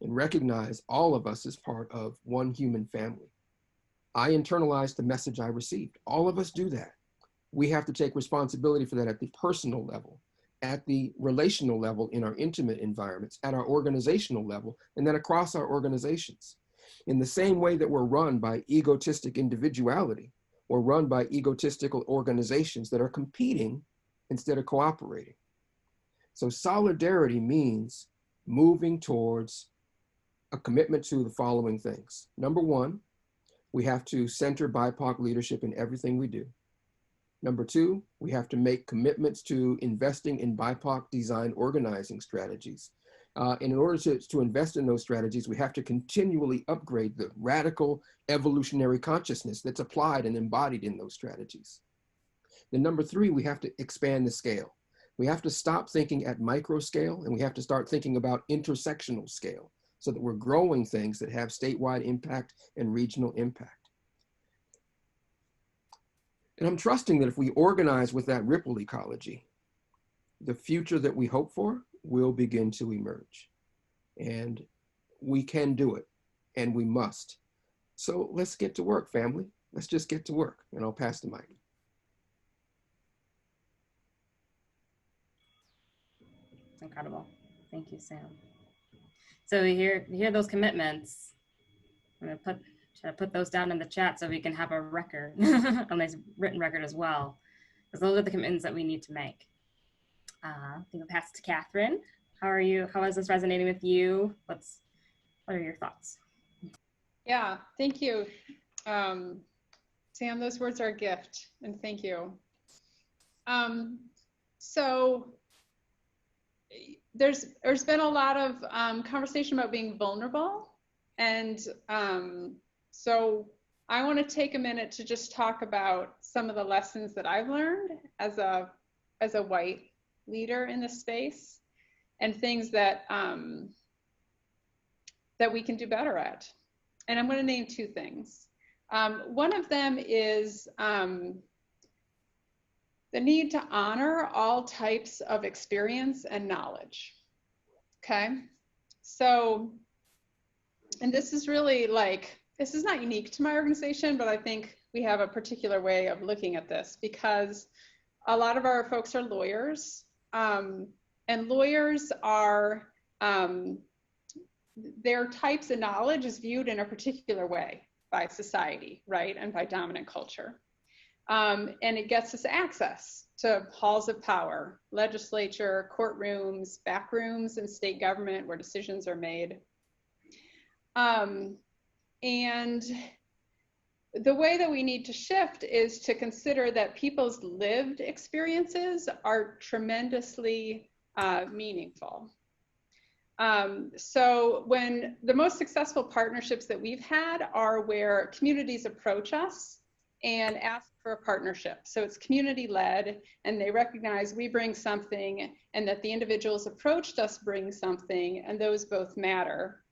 and recognize all of us as part of one human family. I internalized the message I received. All of us do that. We have to take responsibility for that at the personal level, at the relational level in our intimate environments, at our organizational level, and then across our organizations. In the same way that we're run by egotistic individuality, we're run by egotistical organizations that are competing instead of cooperating. So solidarity means moving towards a commitment to the following things. Number one, we have to center BIPOC leadership in everything we do. Number two, we have to make commitments to investing in BIPOC design organizing strategies. And in order to invest in those strategies, we have to continually upgrade the radical evolutionary consciousness that's applied and embodied in those strategies. Then number three, we have to expand the scale. We have to stop thinking at micro scale, and we have to start thinking about intersectional scale, so that we're growing things that have statewide impact and regional impact. And I'm trusting that if we organize with that ripple ecology, the future that we hope for will begin to emerge. And we can do it, and we must. So let's get to work, family. Let's just get to work, and I'll pass the mic. Incredible. Thank you, Sam. So we hear those commitments. I'm going to try to put those down in the chat so we can have a record, a nice written record as well, because those are the commitments that we need to make. I think I'll pass it to KATHRYN. How are you? How is this resonating with you? What are your thoughts? Yeah, thank you. Sam, those words are a gift, and thank you. So there's been a lot of conversation about being vulnerable. And so I want to take a minute to just talk about some of the lessons that I've learned as a white leader in this space, and things that that we can do better at. And I'm going to name two things. One of them is the need to honor all types of experience and knowledge. Okay, so, and this is really like, this is not unique to my organization, but I think we have a particular way of looking at this, because a lot of our folks are lawyers, and lawyers are, their types of knowledge is viewed in a particular way by society, right, and by dominant culture. And it gets us access to halls of power, legislature, courtrooms, back rooms in state government where decisions are made. And the way that we need to shift is to consider that people's lived experiences are tremendously meaningful. So when the most successful partnerships that we've had are where communities approach us and ask for a partnership. So it's community led, and they recognize we bring something and that the individuals approached us bring something, and those both matter.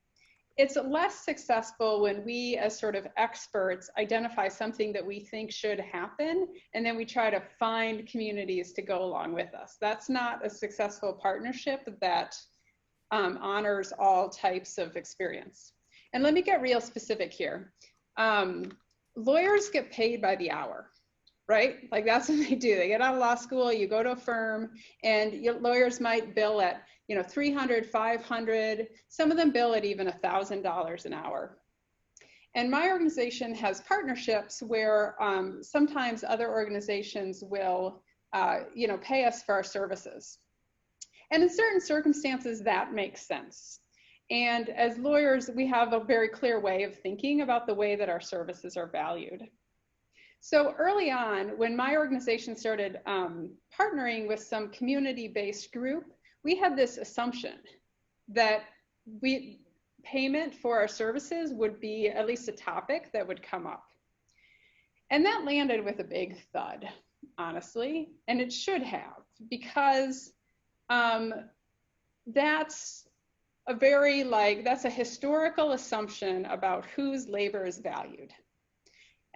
It's less successful when we as sort of experts identify something that we think should happen, and then we try to find communities to go along with us. That's not a successful partnership that honors all types of experience. And let me get real specific here. Lawyers get paid by the hour, right? Like that's what they do. They get out of law school, you go to a firm, and your lawyers might bill at, you know, $300, $500, some of them bill at even $1,000 an hour. And my organization has partnerships where sometimes other organizations will, you know, pay us for our services. And in certain circumstances, that makes sense. And as lawyers, we have a very clear way of thinking about the way that our services are valued. So early on, when my organization started partnering with some community-based group, we had this assumption that payment for our services would be at least a topic that would come up. And that landed with a big thud, honestly, and it should have, because that's a historical assumption about whose labor is valued.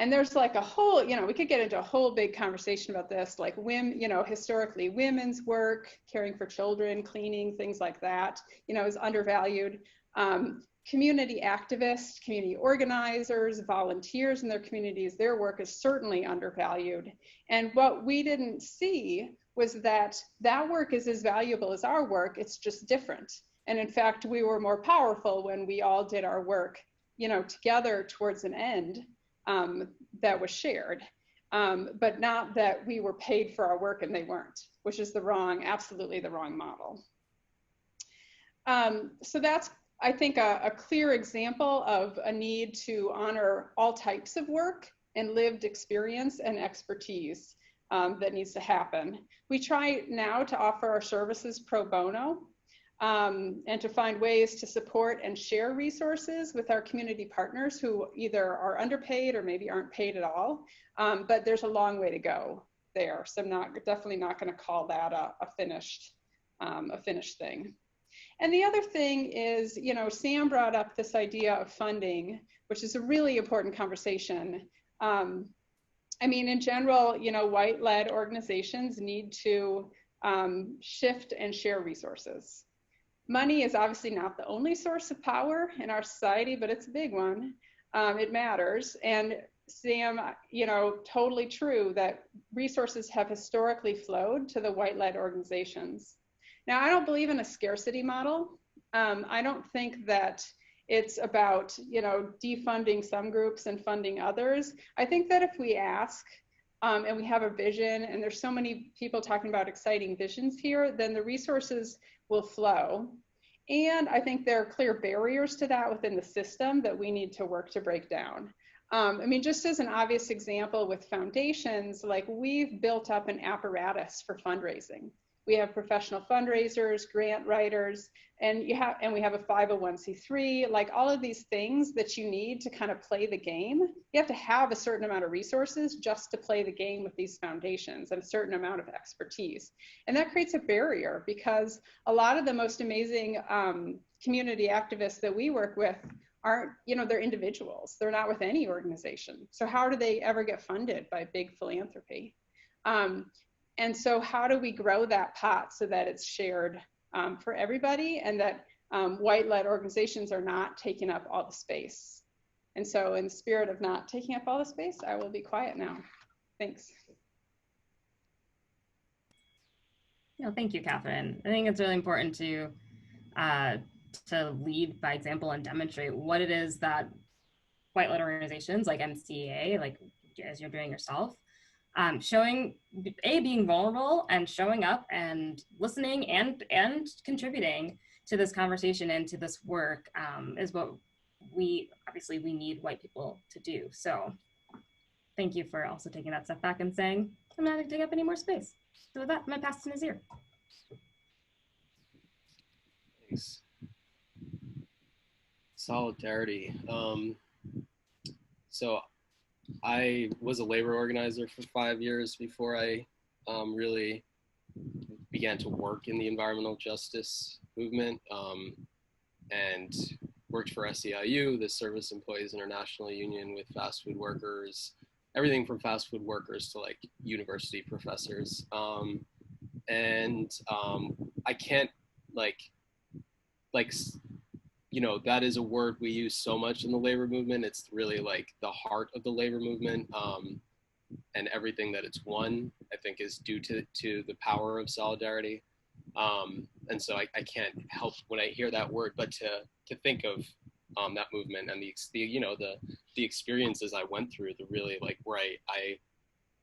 And there's like a whole, we could get into a whole big conversation about this, like historically women's work, caring for children, cleaning, things like that, is undervalued. Community activists, community organizers, volunteers in their communities, their work is certainly undervalued. And what we didn't see was that work is as valuable as our work, it's just different. And in fact, we were more powerful when we all did our work, together towards an end that was shared, but not that we were paid for our work and they weren't, which is absolutely the wrong model. So that's, I think, a clear example of a need to honor all types of work and lived experience and expertise that needs to happen. We try now to offer our services pro bono, and to find ways to support and share resources with our community partners who either are underpaid or maybe aren't paid at all. But there's a long way to go there. So I'm definitely not going to call that a finished thing. And the other thing is, Sam brought up this idea of funding, which is a really important conversation. I mean, in general, white-led organizations need to shift and share resources. Money is obviously not the only source of power in our society, but it's a big one. It matters. And Sam, totally true that resources have historically flowed to the white-led organizations. Now, I don't believe in a scarcity model. I don't think that it's about, defunding some groups and funding others. I think that if we ask and we have a vision, and there's so many people talking about exciting visions here, then the resources will flow. And I think there are clear barriers to that within the system that we need to work to break down. I mean, just as an obvious example with foundations, like we've built up an apparatus for fundraising. We have professional fundraisers, grant writers, and we have a 501c3, like all of these things that you need to kind of play the game. You have to have a certain amount of resources just to play the game with these foundations and a certain amount of expertise. And that creates a barrier because a lot of the most amazing community activists that we work with aren't, they're individuals. They're not with any organization. So how do they ever get funded by big philanthropy? And so how do we grow that pot so that it's shared for everybody and that white-led organizations are not taking up all the space? And so in the spirit of not taking up all the space, I will be quiet now. Thanks. Thank you, KATHRYN. I think it's really important to lead by example and demonstrate what it is that white-led organizations like MCA, like as you're doing yourself, being vulnerable and showing up and listening and contributing to this conversation and to this work is what we need white people to do. So thank you for also taking that step back and saying, I'm not going to take up any more space. So with that, I'm going to pass to NAZIR. Thanks. Solidarity. So I was a labor organizer for 5 years before I really began to work in the environmental justice movement and worked for SEIU, the Service Employees International Union, with fast food workers, everything from fast food workers to like university professors. I can't that is a word we use so much in the labor movement. It's really like the heart of the labor movement, and everything that it's won, I think, is due to the power of solidarity. And so I can't help when I hear that word, but to think of that movement and the experiences I went through, the really like where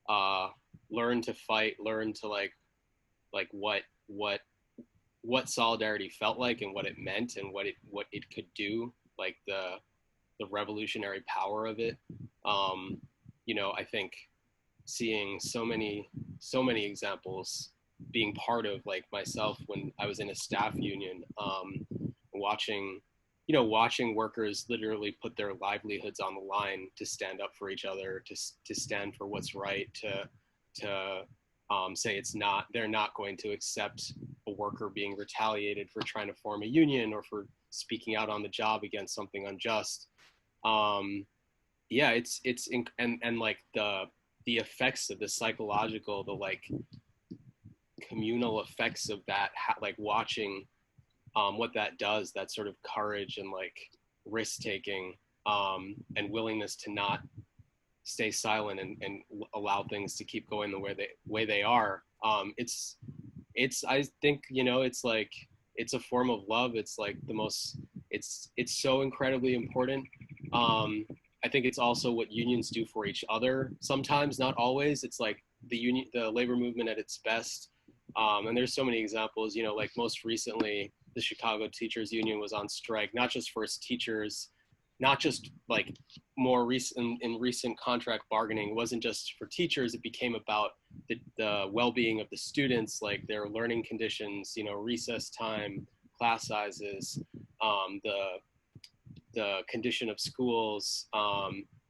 I learned to fight, learned to like what solidarity felt like and what it meant and what it could do, like the revolutionary power of it. You know, I think seeing so many examples, being part of, like myself when I was in a staff union, watching workers literally put their livelihoods on the line to stand up for each other, to stand for what's right, to say they're not going to accept a worker being retaliated for trying to form a union or for speaking out on the job against something unjust. Yeah, and like the effects of the psychological, the like communal effects of that, like watching what that does, that sort of courage and like risk taking, and willingness to not stay silent and allow things to keep going the way they are. It's I think, you know, it's like, it's a form of love. It's like it's so incredibly important. I think it's also what unions do for each other sometimes, not always. It's like the labor movement at its best. And there's so many examples, you know, like most recently, the Chicago Teachers Union was on strike, not just for its teachers, not just like more recent in recent contract bargaining. It wasn't just for teachers. It became about the well-being of the students, like their learning conditions, you know, recess time, class sizes, the condition of schools.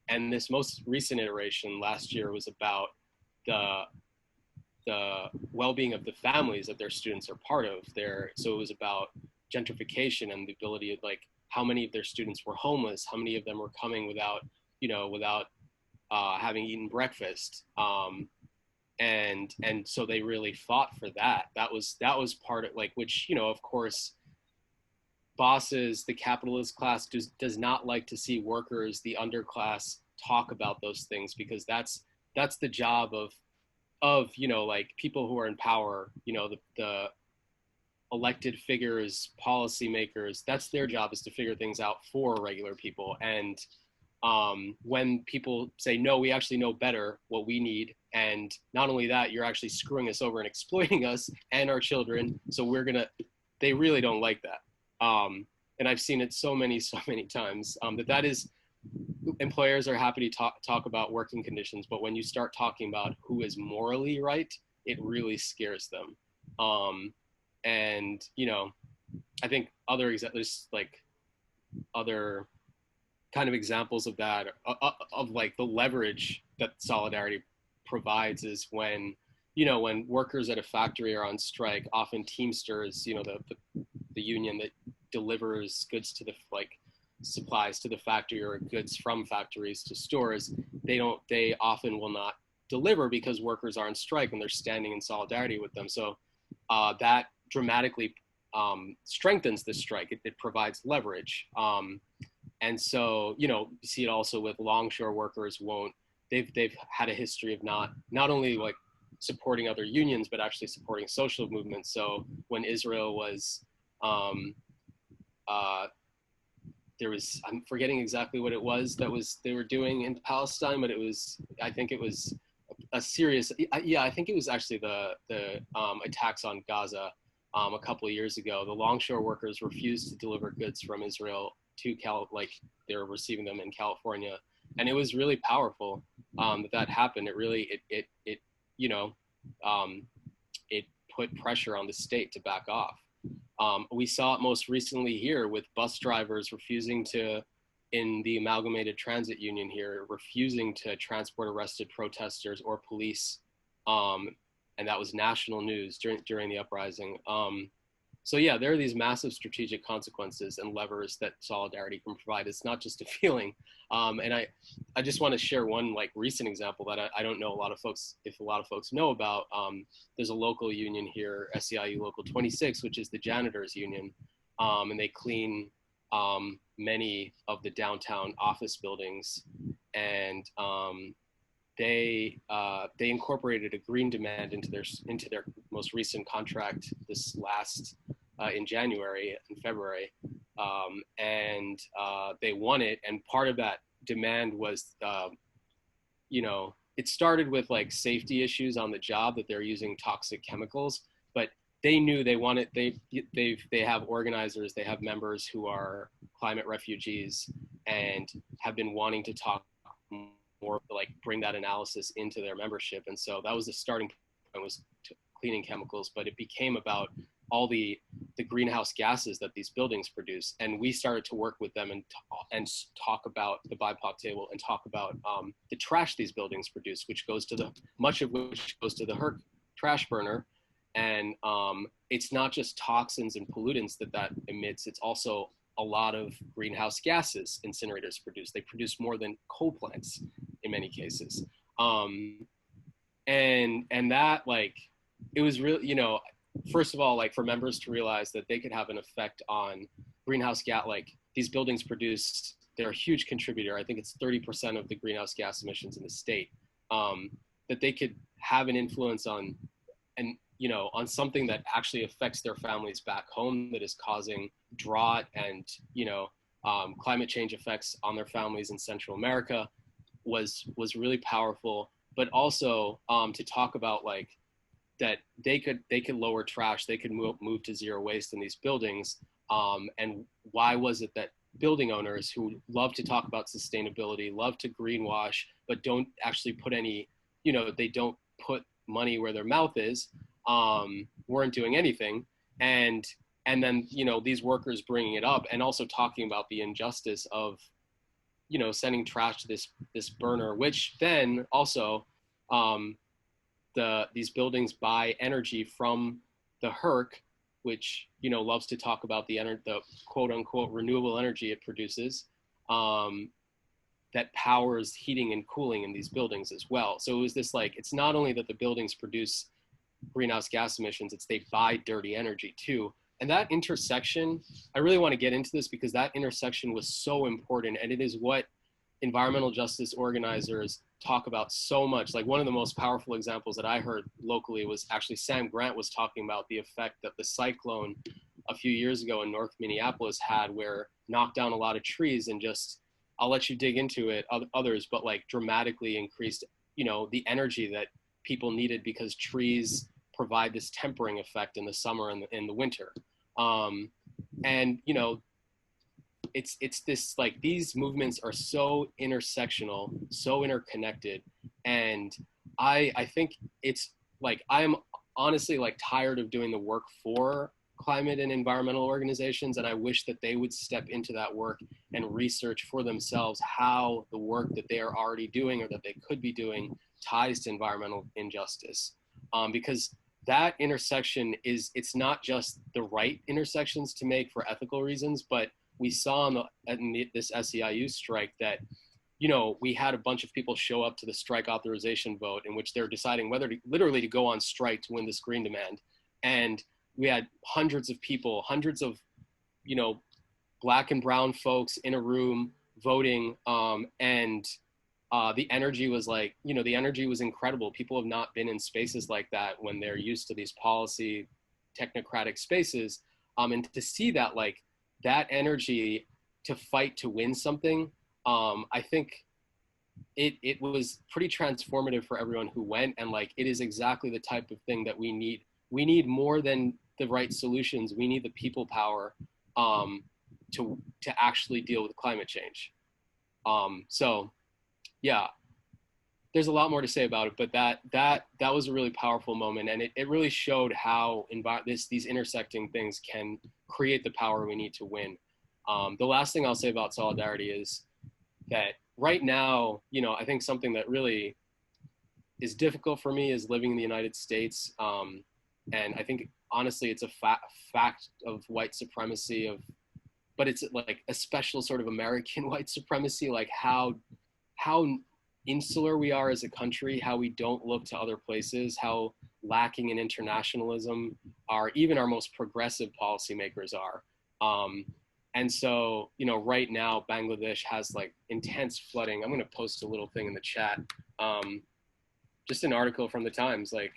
And this most recent iteration last year was about the well-being of the families that their students are part of. So it was about gentrification and the ability of, like, how many of their students were homeless, how many of them were coming without having eaten breakfast. And so they really fought for that. That was part of, like, which, you know, of course, bosses, the capitalist class does not like to see workers, the underclass, talk about those things, because that's the job of, you know, like people who are in power, you know, the elected figures, policymakers, that's their job, is to figure things out for regular people. And when people say, no, we actually know better what we need, and not only that, you're actually screwing us over and exploiting us and our children, so they really don't like that. And I've seen it so many times, that is, employers are happy to talk about working conditions, but when you start talking about who is morally right, it really scares them. And, you know, I think there's like other kind of examples of that, of like the leverage that solidarity provides, is when, you know, when workers at a factory are on strike, often Teamsters, you know, the union that delivers goods to supplies to the factory, or goods from factories to stores, they often will not deliver because workers are on strike and they're standing in solidarity with them. So that dramatically strengthens the strike. It provides leverage. And so, you know, you see it also with longshore workers. They've had a history of not only like supporting other unions, but actually supporting social movements. So when Israel was, I'm forgetting exactly what it was they were doing in Palestine, but I think it was a serious, I think it was actually the attacks on Gaza a couple of years ago. The longshore workers refused to deliver goods from Israel to they were receiving them in California. And it was really powerful that happened. It really, it you know, it put pressure on the state to back off. We saw it most recently here with bus drivers in the Amalgamated Transit Union here, refusing to transport arrested protesters or police. And that was national news during the uprising. So yeah, there are these massive strategic consequences and levers that solidarity can provide. It's not just a feeling. And I just want to share one like recent example that I don't know if a lot of folks know about. There's a local union here, SEIU Local 26, which is the janitors union. And they clean many of the downtown office buildings. And they incorporated a green demand into their most recent contract this last in January and February, and they won it. And part of that demand was, you know, it started with like safety issues on the job, that they're using toxic chemicals, but they knew they wanted, they have organizers, they have members who are climate refugees and have been wanting to talk more, like bring that analysis into their membership. And so that was the starting point, was cleaning chemicals, but it became about all the greenhouse gases that these buildings produce. And we started to work with them and talk about the BIPOC table and talk about the trash these buildings produce, which goes to much of which goes to the HERC trash burner. And it's not just toxins and pollutants that emits, it's also a lot of greenhouse gases incinerators produce. They produce more than coal plants in many cases. And that, like, it was really, you know, first of all, like for members to realize that they could have an effect on greenhouse gas, like these buildings produce, they're a huge contributor. I think it's 30% of the greenhouse gas emissions in the state, that they could have an influence on, and, you know, on something that actually affects their families back home, that is causing drought and, you know, climate change effects on their families in Central America was really powerful. But also to talk about like that they could lower trash, they could move to zero waste in these buildings. And why was it that building owners who love to talk about sustainability, love to greenwash, but don't actually put any, you know, they don't put money where their mouth is, weren't doing anything. And then, you know, these workers bringing it up and also talking about the injustice of, you know, sending trash to this burner, which then also these buildings buy energy from the HERC, which, you know, loves to talk about the quote unquote renewable energy it produces, that powers heating and cooling in these buildings as well. So it was this, like, it's not only that the buildings produce greenhouse gas emissions, it's they buy dirty energy too. And that intersection, I really want to get into this because that intersection was so important, and it is what environmental justice organizers talk about so much. Like one of the most powerful examples that I heard locally was actually Sam Grant was talking about the effect that the cyclone a few years ago in North Minneapolis had, where knocked down a lot of trees and just, I'll let you dig into it, others, but like dramatically increased, you know, the energy that people needed because trees provide this tempering effect in the summer and in the winter. And, you know, it's this, like, these movements are so intersectional, so interconnected. And I think it's like, I'm honestly like tired of doing the work for climate and environmental organizations. And I wish that they would step into that work and research for themselves how the work that they are already doing or that they could be doing ties to environmental injustice. Because that intersection it's not just the right intersections to make for ethical reasons, but we saw in this SEIU strike that, you know, we had a bunch of people show up to the strike authorization vote in which they're deciding whether to literally to go on strike to win this green demand. And we had hundreds of people, hundreds of, you know, Black and brown folks in a room voting. And the energy was like, you know, the energy was incredible. People have not been in spaces like that when they're used to these policy technocratic spaces. And to see that, like, that energy to fight to win something, I think it was pretty transformative for everyone who went. And like, it is exactly the type of thing that we need. We need more than the right solutions. We need the people power to actually deal with climate change. So yeah, there's a lot more to say about it, but that was a really powerful moment. And it really showed how these intersecting things can create the power we need to win. The last thing I'll say about solidarity is that right now, you know, I think something that really is difficult for me is living in the United States. And I think, honestly, it's a fact of white supremacy, but it's like a special sort of American white supremacy, like how insular we are as a country, how we don't look to other places, how lacking in internationalism even our most progressive policymakers are. And so, you know, right now, Bangladesh has like intense flooding. I'm going to post a little thing in the chat. Just an article from the Times. Like,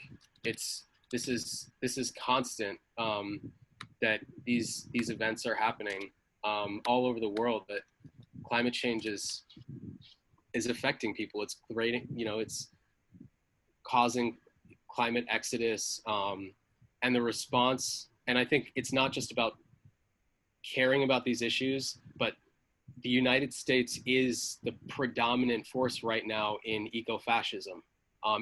this is constant, that these events are happening all over the world, that climate change is affecting people. It's creating, you know, it's causing climate exodus. and the response. And I think it's not just about caring about these issues, but the United States is the predominant force right now in eco-fascism,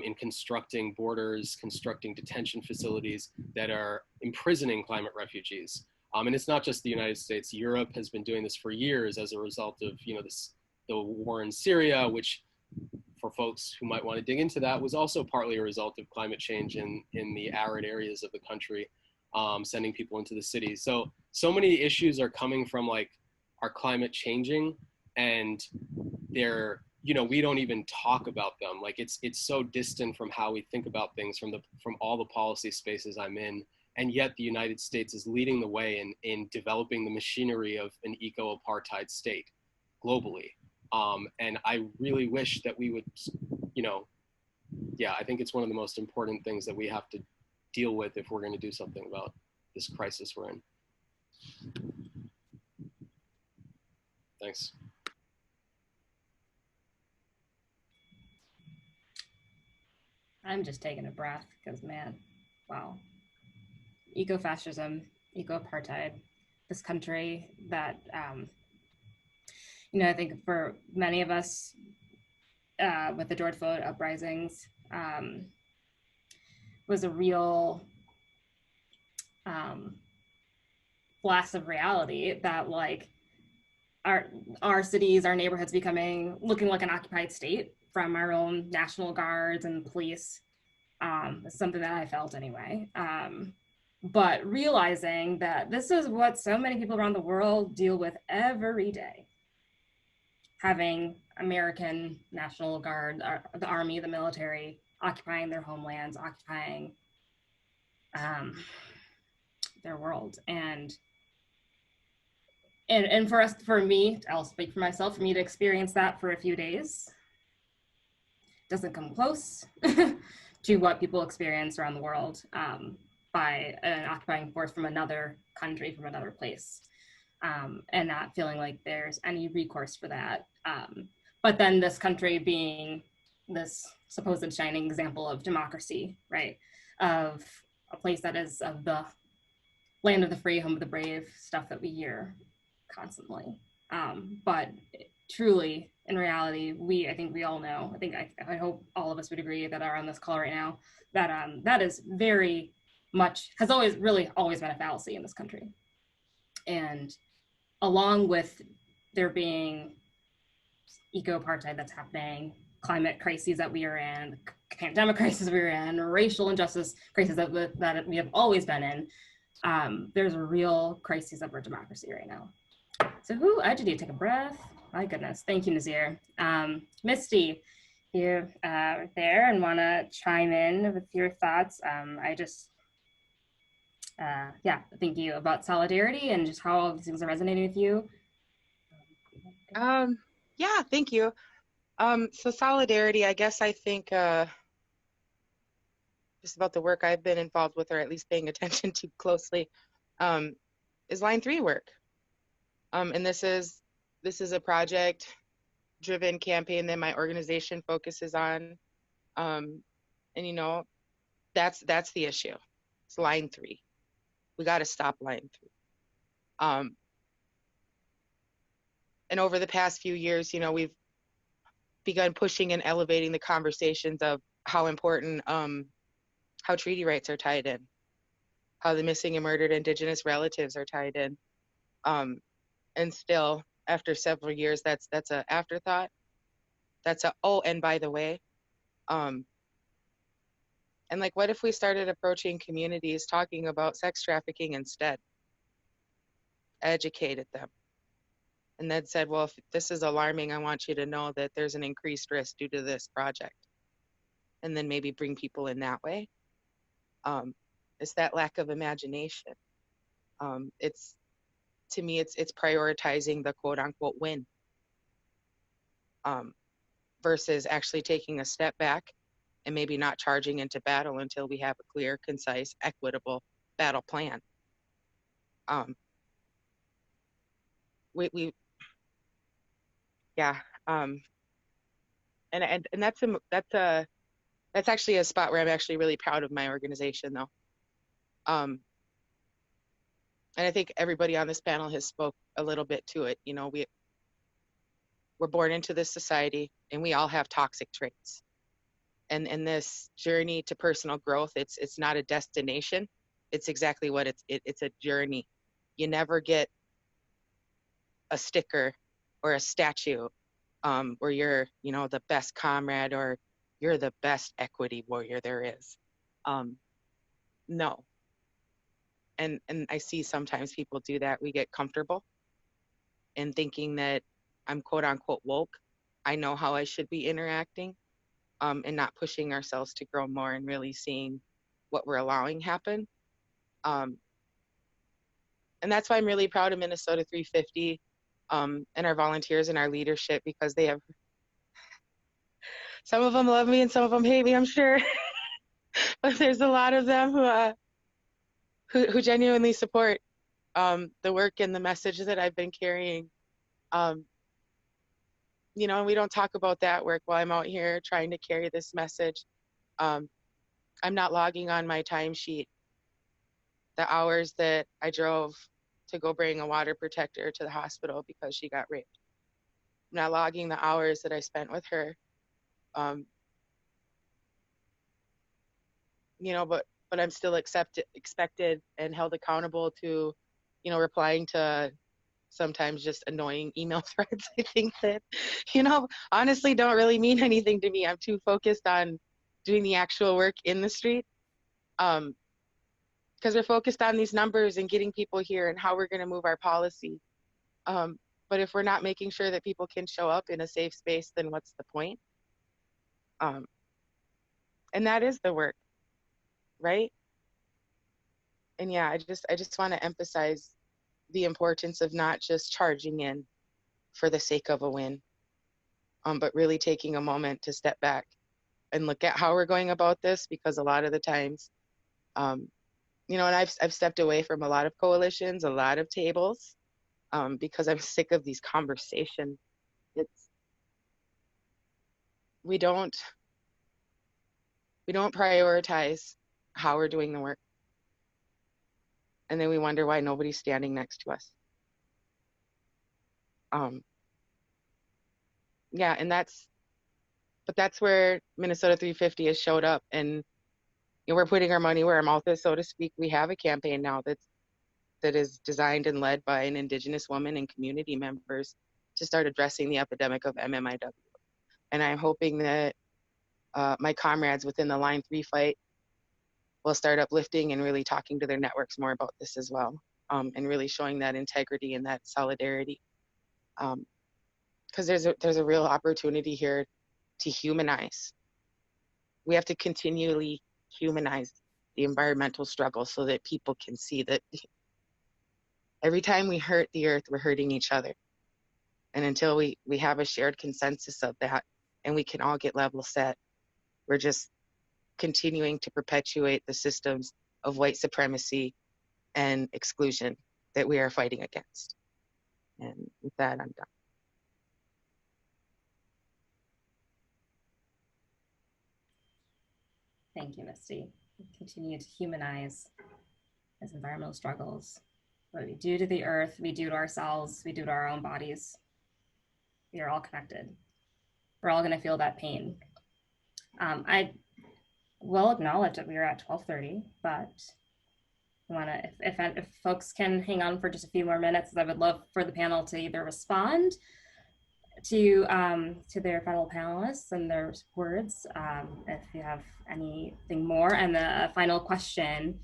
in constructing borders, constructing detention facilities that are imprisoning climate refugees. And it's not just the United States. Europe has been doing this for years as a result of, you know, the war in Syria, which, for folks who might want to dig into that, was also partly a result of climate change in the arid areas of the country, sending people into the cities. So many issues are coming from like our climate changing, and they're, you know, we don't even talk about them. Like it's so distant from how we think about things from all the policy spaces I'm in. And yet the United States is leading the way in developing the machinery of an eco-apartheid state globally. And I really wish that we would, you know, yeah, I think it's one of the most important things that we have to deal with if we're going to do something about this crisis we're in. Thanks. I'm just taking a breath because, man, wow. Eco-fascism, eco-apartheid, this country that, you know, I think for many of us with the George Floyd uprisings was a real blast of reality that like our cities, our neighborhoods looking like an occupied state from our own National Guards and police. It's something that I felt anyway. But realizing that this is what so many people around the world deal with every day. Having American National Guard, the Army, the military, occupying their homelands, occupying their world. And for me, I'll speak for myself, for me to experience that for a few days doesn't come close to what people experience around the world by an occupying force from another country, from another place, and not feeling like there's any recourse for that. But then this country being this supposed shining example of democracy, right? Of a place that is of the land of the free, home of the brave, stuff that we hear constantly. But truly, in reality, I think we all know, I hope all of us would agree that are on this call right now, that that is very much, has always been a fallacy in this country. And along with there being eco-apartheid that's happening, climate crises that we are in, pandemic crisis we are in, racial injustice crisis that we have always been in, there's a real crisis of our democracy right now. So I just need to take a breath. My goodness, thank you, Nazir. Misty, you there and want to chime in with your thoughts? Yeah, thank you about solidarity and just how all these things are resonating with you. Yeah, thank you. So solidarity, I guess I think just about the work I've been involved with, or at least paying attention to closely, is Line 3 work. And this is a project-driven campaign that my organization focuses on. And you know, that's the issue. It's Line 3. We got to stop Line 3. And over the past few years, you know, we've begun pushing and elevating the conversations of how important, how treaty rights are tied in, how the missing and murdered Indigenous relatives are tied in. And still, after several years, that's an afterthought. Oh, and by the way, and like, what if we started approaching communities talking about sex trafficking instead? Educated them. And then said, well, if this is alarming, I want you to know that there's an increased risk due to this project. And then maybe bring people in that way. It's that lack of imagination. To me, it's prioritizing the quote unquote win versus actually taking a step back and maybe not charging into battle until we have a clear, concise, equitable battle plan. And that's actually a spot where I'm actually really proud of my organization, though. And I think everybody on this panel has spoke a little bit to it. You know, we're born into this society and we all have toxic traits. And this journey to personal growth, it's not a destination. It's exactly what it's a journey. You never get a sticker or a statue where you're, you know, the best comrade or you're the best equity warrior there is. No. And I see sometimes people do that. We get comfortable in thinking that I'm quote unquote woke. I know how I should be interacting, and not pushing ourselves to grow more and really seeing what we're allowing happen. And that's why I'm really proud of Minnesota 350 and our volunteers and our leadership, because they have, some of them love me and some of them hate me, I'm sure. But there's a lot of them who genuinely support the work and the message that I've been carrying. You know, and we don't talk about that work while I'm out here trying to carry this message. I'm not logging on my timesheet the hours that I drove to go bring a water protector to the hospital because she got raped. I'm not logging the hours that I spent with her. You know, but I'm still expected and held accountable to, you know, replying to sometimes just annoying email threads. I think that, you know, honestly don't really mean anything to me. I'm too focused on doing the actual work in the street. Because we're focused on these numbers and getting people here and how we're going to move our policy. But if we're not making sure that people can show up in a safe space, then what's the point? And that is the work, right? And yeah, I just want to emphasize the importance of not just charging in for the sake of a win, but really taking a moment to step back and look at how we're going about this, because a lot of the times, you know, and I've stepped away from a lot of coalitions, a lot of tables, because I'm sick of these conversations. We don't prioritize how we're doing the work. And then we wonder why nobody's standing next to us. Yeah, and that's where Minnesota 350 has showed up, and you know, we're putting our money where our mouth is, so to speak. We have a campaign now that is designed and led by an Indigenous woman and community members to start addressing the epidemic of MMIW. And I'm hoping that my comrades within the Line 3 fight will start uplifting and really talking to their networks more about this as well, and really showing that integrity and that solidarity. Because there's a real opportunity here to humanize. We have to continually humanize the environmental struggle so that people can see that every time we hurt the earth, we're hurting each other. And until we have a shared consensus of that and we can all get level set, we're just continuing to perpetuate the systems of white supremacy and exclusion that we are fighting against. And with that, I'm done. Thank you, Misty. We continue to humanize as environmental struggles. What we do to the earth, we do to ourselves, we do to our own bodies. We are all connected. We're all gonna feel that pain. I will acknowledge that we are at 12:30, but I wanna, if folks can hang on for just a few more minutes, I would love for the panel to either respond to their fellow panelists and their words, if you have anything more. And the final question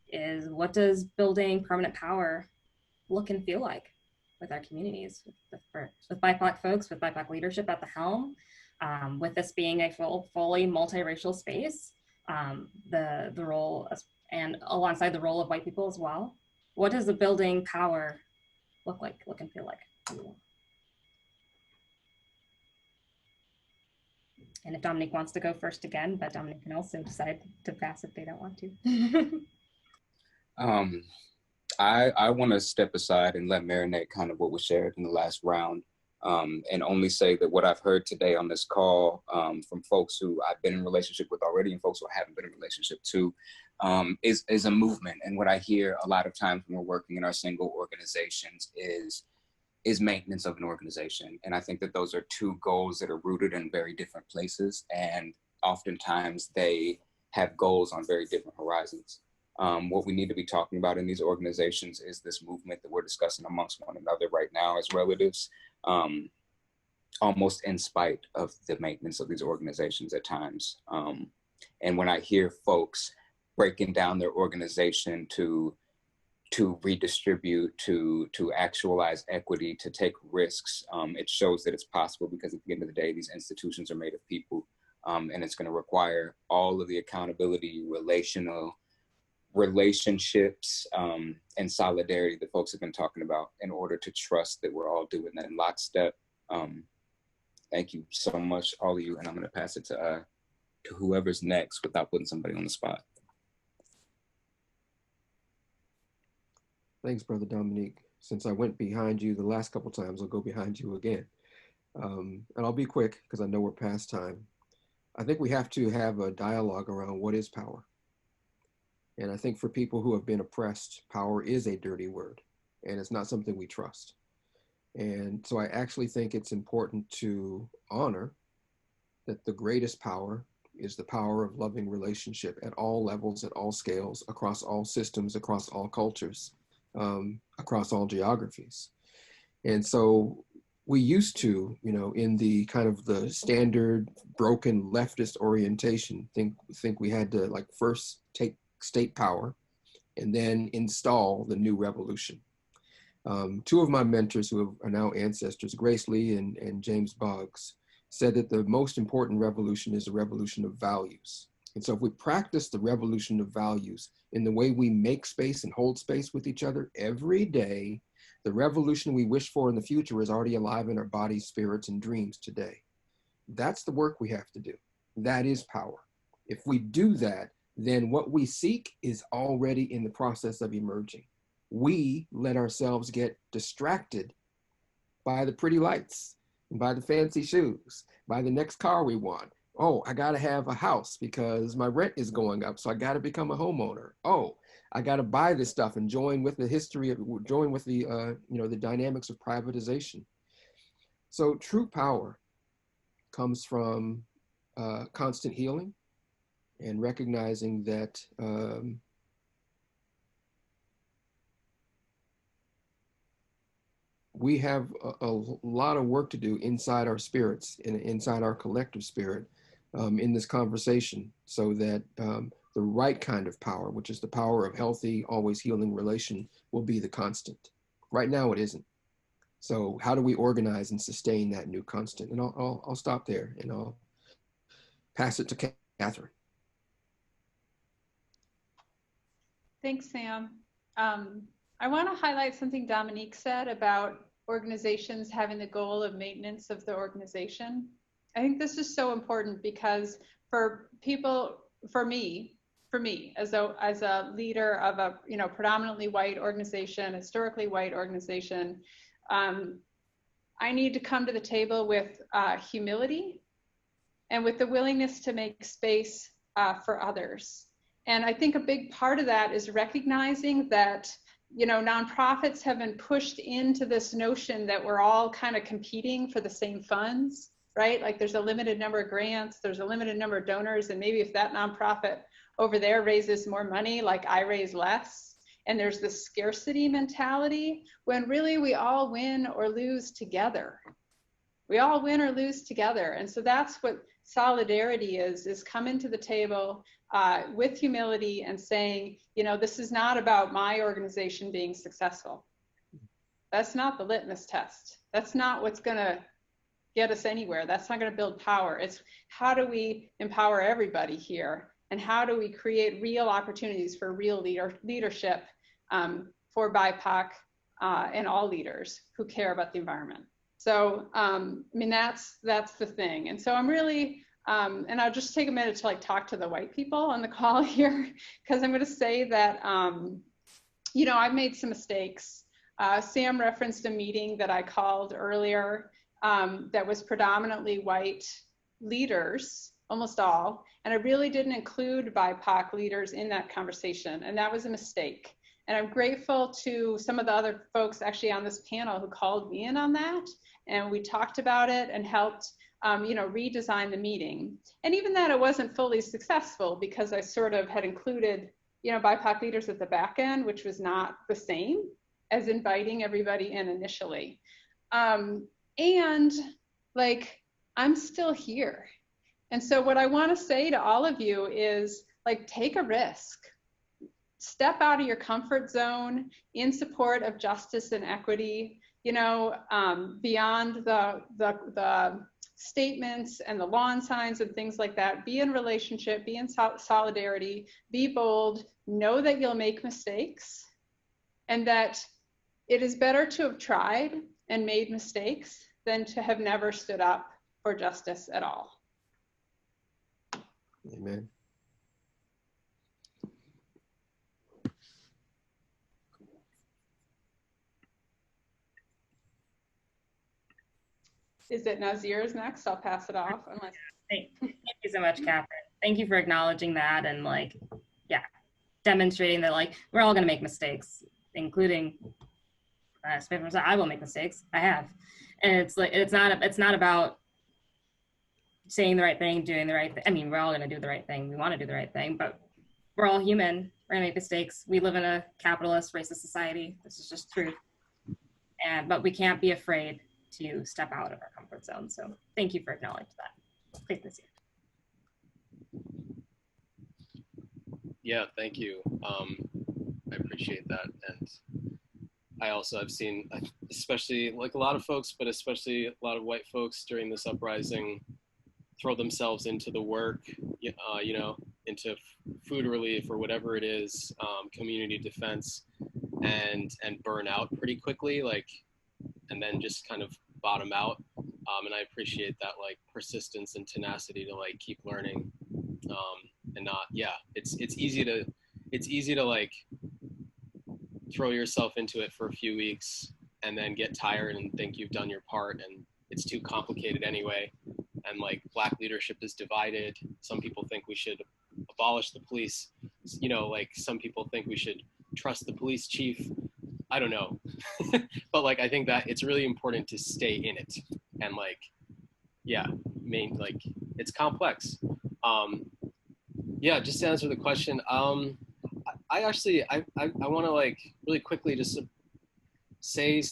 is, what does building permanent power look and feel like with our communities, with BIPOC folks, with BIPOC leadership at the helm, with this being a fully multiracial space, the role, and alongside the role of white people as well? What does the building power look and feel like? And if Dominique wants to go first again, but Dominique can also decide to pass if they don't want to. I want to step aside and let marinate kind of what was shared in the last round. and only say that what I've heard today on this call from folks who I've been in relationship with already and folks who I haven't been in relationship to is a movement. And what I hear a lot of times when we're working in our single organizations is maintenance of an organization. And I think that those are two goals that are rooted in very different places. And oftentimes they have goals on very different horizons. What we need to be talking about in these organizations is this movement that we're discussing amongst one another right now as relatives, almost in spite of the maintenance of these organizations at times. And when I hear folks breaking down their organization to redistribute, to actualize equity, to take risks, it shows that it's possible, because at the end of the day, these institutions are made of people, and it's going to require all of the accountability, relationships, and solidarity that folks have been talking about in order to trust that we're all doing that in lockstep. Thank you so much, all of you, and I'm going to pass it to whoever's next without putting somebody on the spot. Thanks, Brother Dominique. Since I went behind you the last couple times, I'll go behind you again. And I'll be quick because I know we're past time. I think we have to have a dialogue around what is power. And I think for people who have been oppressed, power is a dirty word, and it's not something we trust. And so I actually think it's important to honor that the greatest power is the power of loving relationship at all levels, at all scales, across all systems, across all cultures, across all geographies. And so we used to, in the kind of the standard broken leftist orientation, think we had to like first take state power and then install the new revolution. Two of my mentors who are now ancestors, Grace Lee and James Boggs, said that the most important revolution is a revolution of values. And so if we practice the revolution of values in the way we make space and hold space with each other every day, the revolution we wish for in the future is already alive in our bodies, spirits, and dreams today. That's the work we have to do. That is power. If we do that, then what we seek is already in the process of emerging. We let ourselves get distracted by the pretty lights, by the fancy shoes, by the next car we want. Oh, I gotta have a house because my rent is going up, so I gotta become a homeowner. Oh, I gotta buy this stuff and join with the history of, join with the, the dynamics of privatization. So true power comes from constant healing and recognizing that we have a lot of work to do inside our spirits, inside our collective spirit, in this conversation, so that the right kind of power, which is the power of healthy, always healing relation, will be the constant. Right now it isn't. So how do we organize and sustain that new constant? And I'll stop there and I'll pass it to Kathryn. Thanks, Sam. I want to highlight something Dominique said about organizations having the goal of maintenance of the organization. I think this is so important because for people, for me, as a leader of a predominantly white organization, historically white organization, I need to come to the table with humility and with the willingness to make space for others. And I think a big part of that is recognizing that, nonprofits have been pushed into this notion that we're all kind of competing for the same funds, right? Like there's a limited number of grants, there's a limited number of donors, and maybe if that nonprofit over there raises more money, like I raise less. And there's this scarcity mentality when really we all win or lose together. We all win or lose together. And so that's what solidarity is coming to the table with humility and saying, this is not about my organization being successful. That's not the litmus test. That's not what's gonna get us anywhere. That's not gonna build power. It's how do we empower everybody here? And how do we create real opportunities for real leadership for BIPOC and all leaders who care about the environment? So, that's the thing. And so I'm really, and I'll just take a minute to talk to the white people on the call here, because I'm gonna say that, I've made some mistakes. Sam referenced a meeting that I called earlier, that was predominantly white leaders, almost all, and I really didn't include BIPOC leaders in that conversation, and that was a mistake. And I'm grateful to some of the other folks actually on this panel who called me in on that, and we talked about it and helped redesign the meeting. And even that, it wasn't fully successful because I sort of had included BIPOC leaders at the back end, which was not the same as inviting everybody in initially. And like, I'm still here. And so what I want to say to all of you is, like, take a risk. Step out of your comfort zone in support of justice and equity, beyond the statements and the lawn signs and things like that. Be in relationship, be in solidarity, be bold, know that you'll make mistakes, and that it is better to have tried and made mistakes than to have never stood up for justice at all. Amen. Is it Nazir's next? I'll pass it off. Unless... Thank you so much, KATHRYN. Thank you for acknowledging that and demonstrating that we're all gonna make mistakes, including I will make mistakes. I have, and it's not about saying the right thing, doing the right thing. I mean, we're all gonna do the right thing. We want to do the right thing, but we're all human. We're gonna make mistakes. We live in a capitalist, racist society. This is just truth. But we can't be afraid to step out of our comfort zone. So thank you for acknowledging that. Please, Nazir. Yeah, thank you. I appreciate that. And I also have seen, especially a lot of folks, but especially a lot of white folks during this uprising throw themselves into the work, into food relief or whatever it is, community defense, and burn out pretty quickly, and then just kind of bottom out. And I appreciate that persistence and tenacity to keep learning, and not, it's easy to throw yourself into it for a few weeks and then get tired and think you've done your part and it's too complicated anyway. And Black leadership is divided. Some people think we should abolish the police. Some people think we should trust the police chief. I don't know. But I think that it's really important to stay in it and it's complex. Just to answer the question, I want to really quickly just say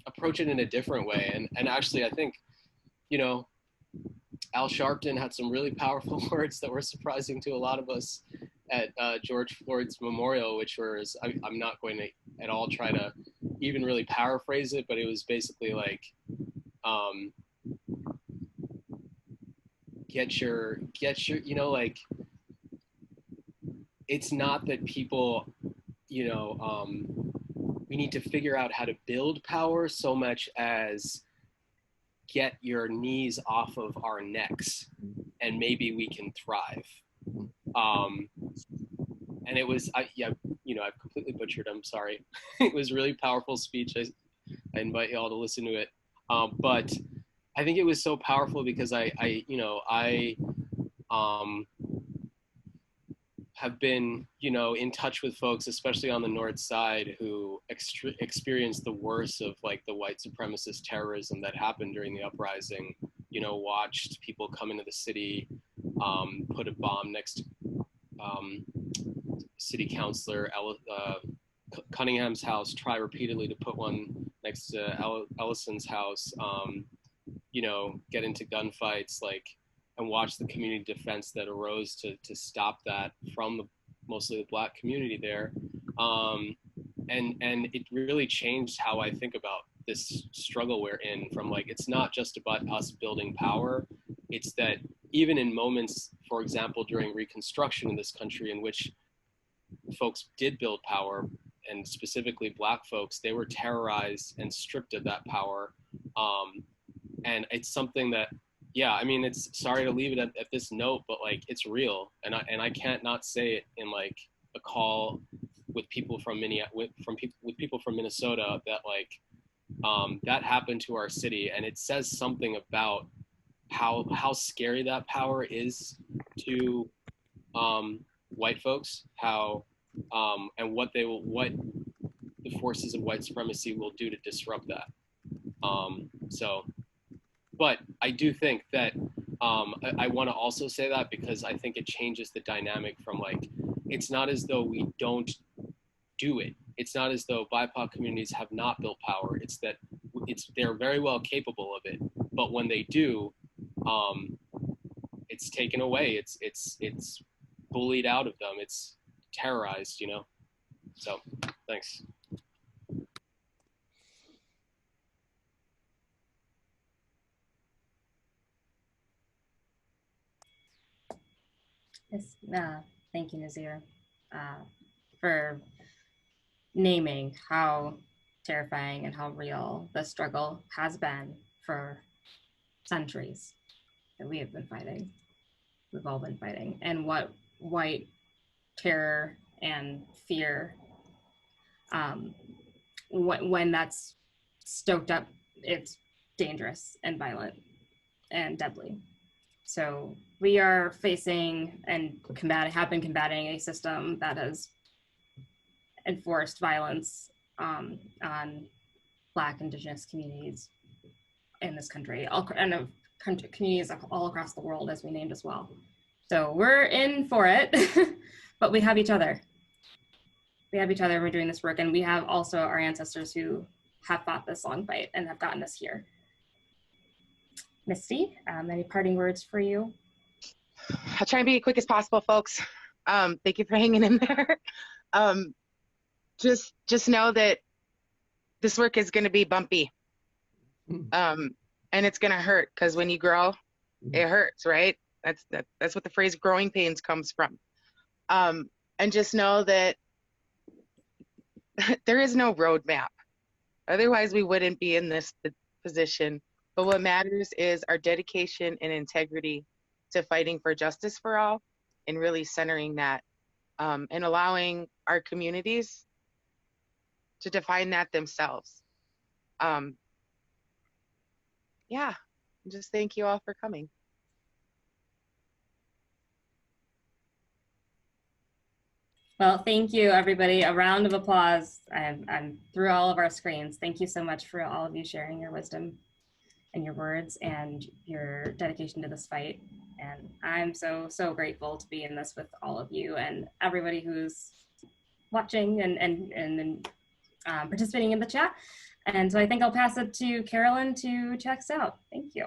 approach it in a different way. And actually I think, Al Sharpton had some really powerful words that were surprising to a lot of us at George Floyd's memorial, which was, I'm not going to at all try to even really paraphrase it, but it was basically get your, it's not that people, we need to figure out how to build power so much as get your knees off of our necks and maybe we can thrive. And it was, I've completely butchered, I'm sorry. It was a really powerful speech. I invite you all to listen to it. But I think it was so powerful because I have been, in touch with folks, especially on the North Side, who experienced the worst of the white supremacist terrorism that happened during the uprising. Watched people come into the city, put a bomb next to city councilor Cunningham's house, try repeatedly to put one next to Ellison's house, get into gunfights, and watch the community defense that arose to stop that from mostly the Black community there. And it really changed how I think about this struggle we're in, from it's not just about us building power. It's that even in moments, for example, during Reconstruction in this country, in which folks did build power, and specifically Black folks, they were terrorized and stripped of that power. And it's something that, it's sorry to leave it at this note, but it's real. And I can't not say it in a call with people from Minnesota that that happened to our city, and it says something about how scary that power is to white folks, and what the forces of white supremacy will do to disrupt that. But I do think that I want to also say that because I think it changes the dynamic from, like, it's not as though we don't do it. It's not as though BIPOC communities have not built power. It's that they're very well capable of it, but when they do, it's taken away. It's bullied out of them. It's terrorized, you know? So, thanks. Yes, thank you, Nazir, for naming how terrifying and how real the struggle has been for centuries that we have been fighting. We've all been fighting, and what white terror and fear, when that's stoked up, it's dangerous and violent and deadly. So we are facing and have been combating a system that has enforced violence on Black, Indigenous communities in this country, and communities all across the world, as we named as well. So we're in for it, but we have each other. We have each other, we're doing this work, and we have also our ancestors who have fought this long fight and have gotten us here. Misty, any parting words for you? I'll try and be as quick as possible, folks. Thank you for hanging in there. Just know that this work is going to be bumpy, and it's going to hurt, because when you grow, it hurts, right? That's what the phrase "growing pains" comes from. And just know that there is no roadmap. Otherwise, we wouldn't be in this position. But what matters is our dedication and integrity to fighting for justice for all, and really centering that, and allowing our communities to define that themselves. Yeah, just thank you all for coming. Well, thank you, everybody. A round of applause and through all of our screens. Thank you so much for all of you sharing your wisdom and your words and your dedication to this fight. And I'm so, so grateful to be in this with all of you and everybody who's watching and participating in the chat. And so I think I'll pass it to Carolyn to check us out. Thank you.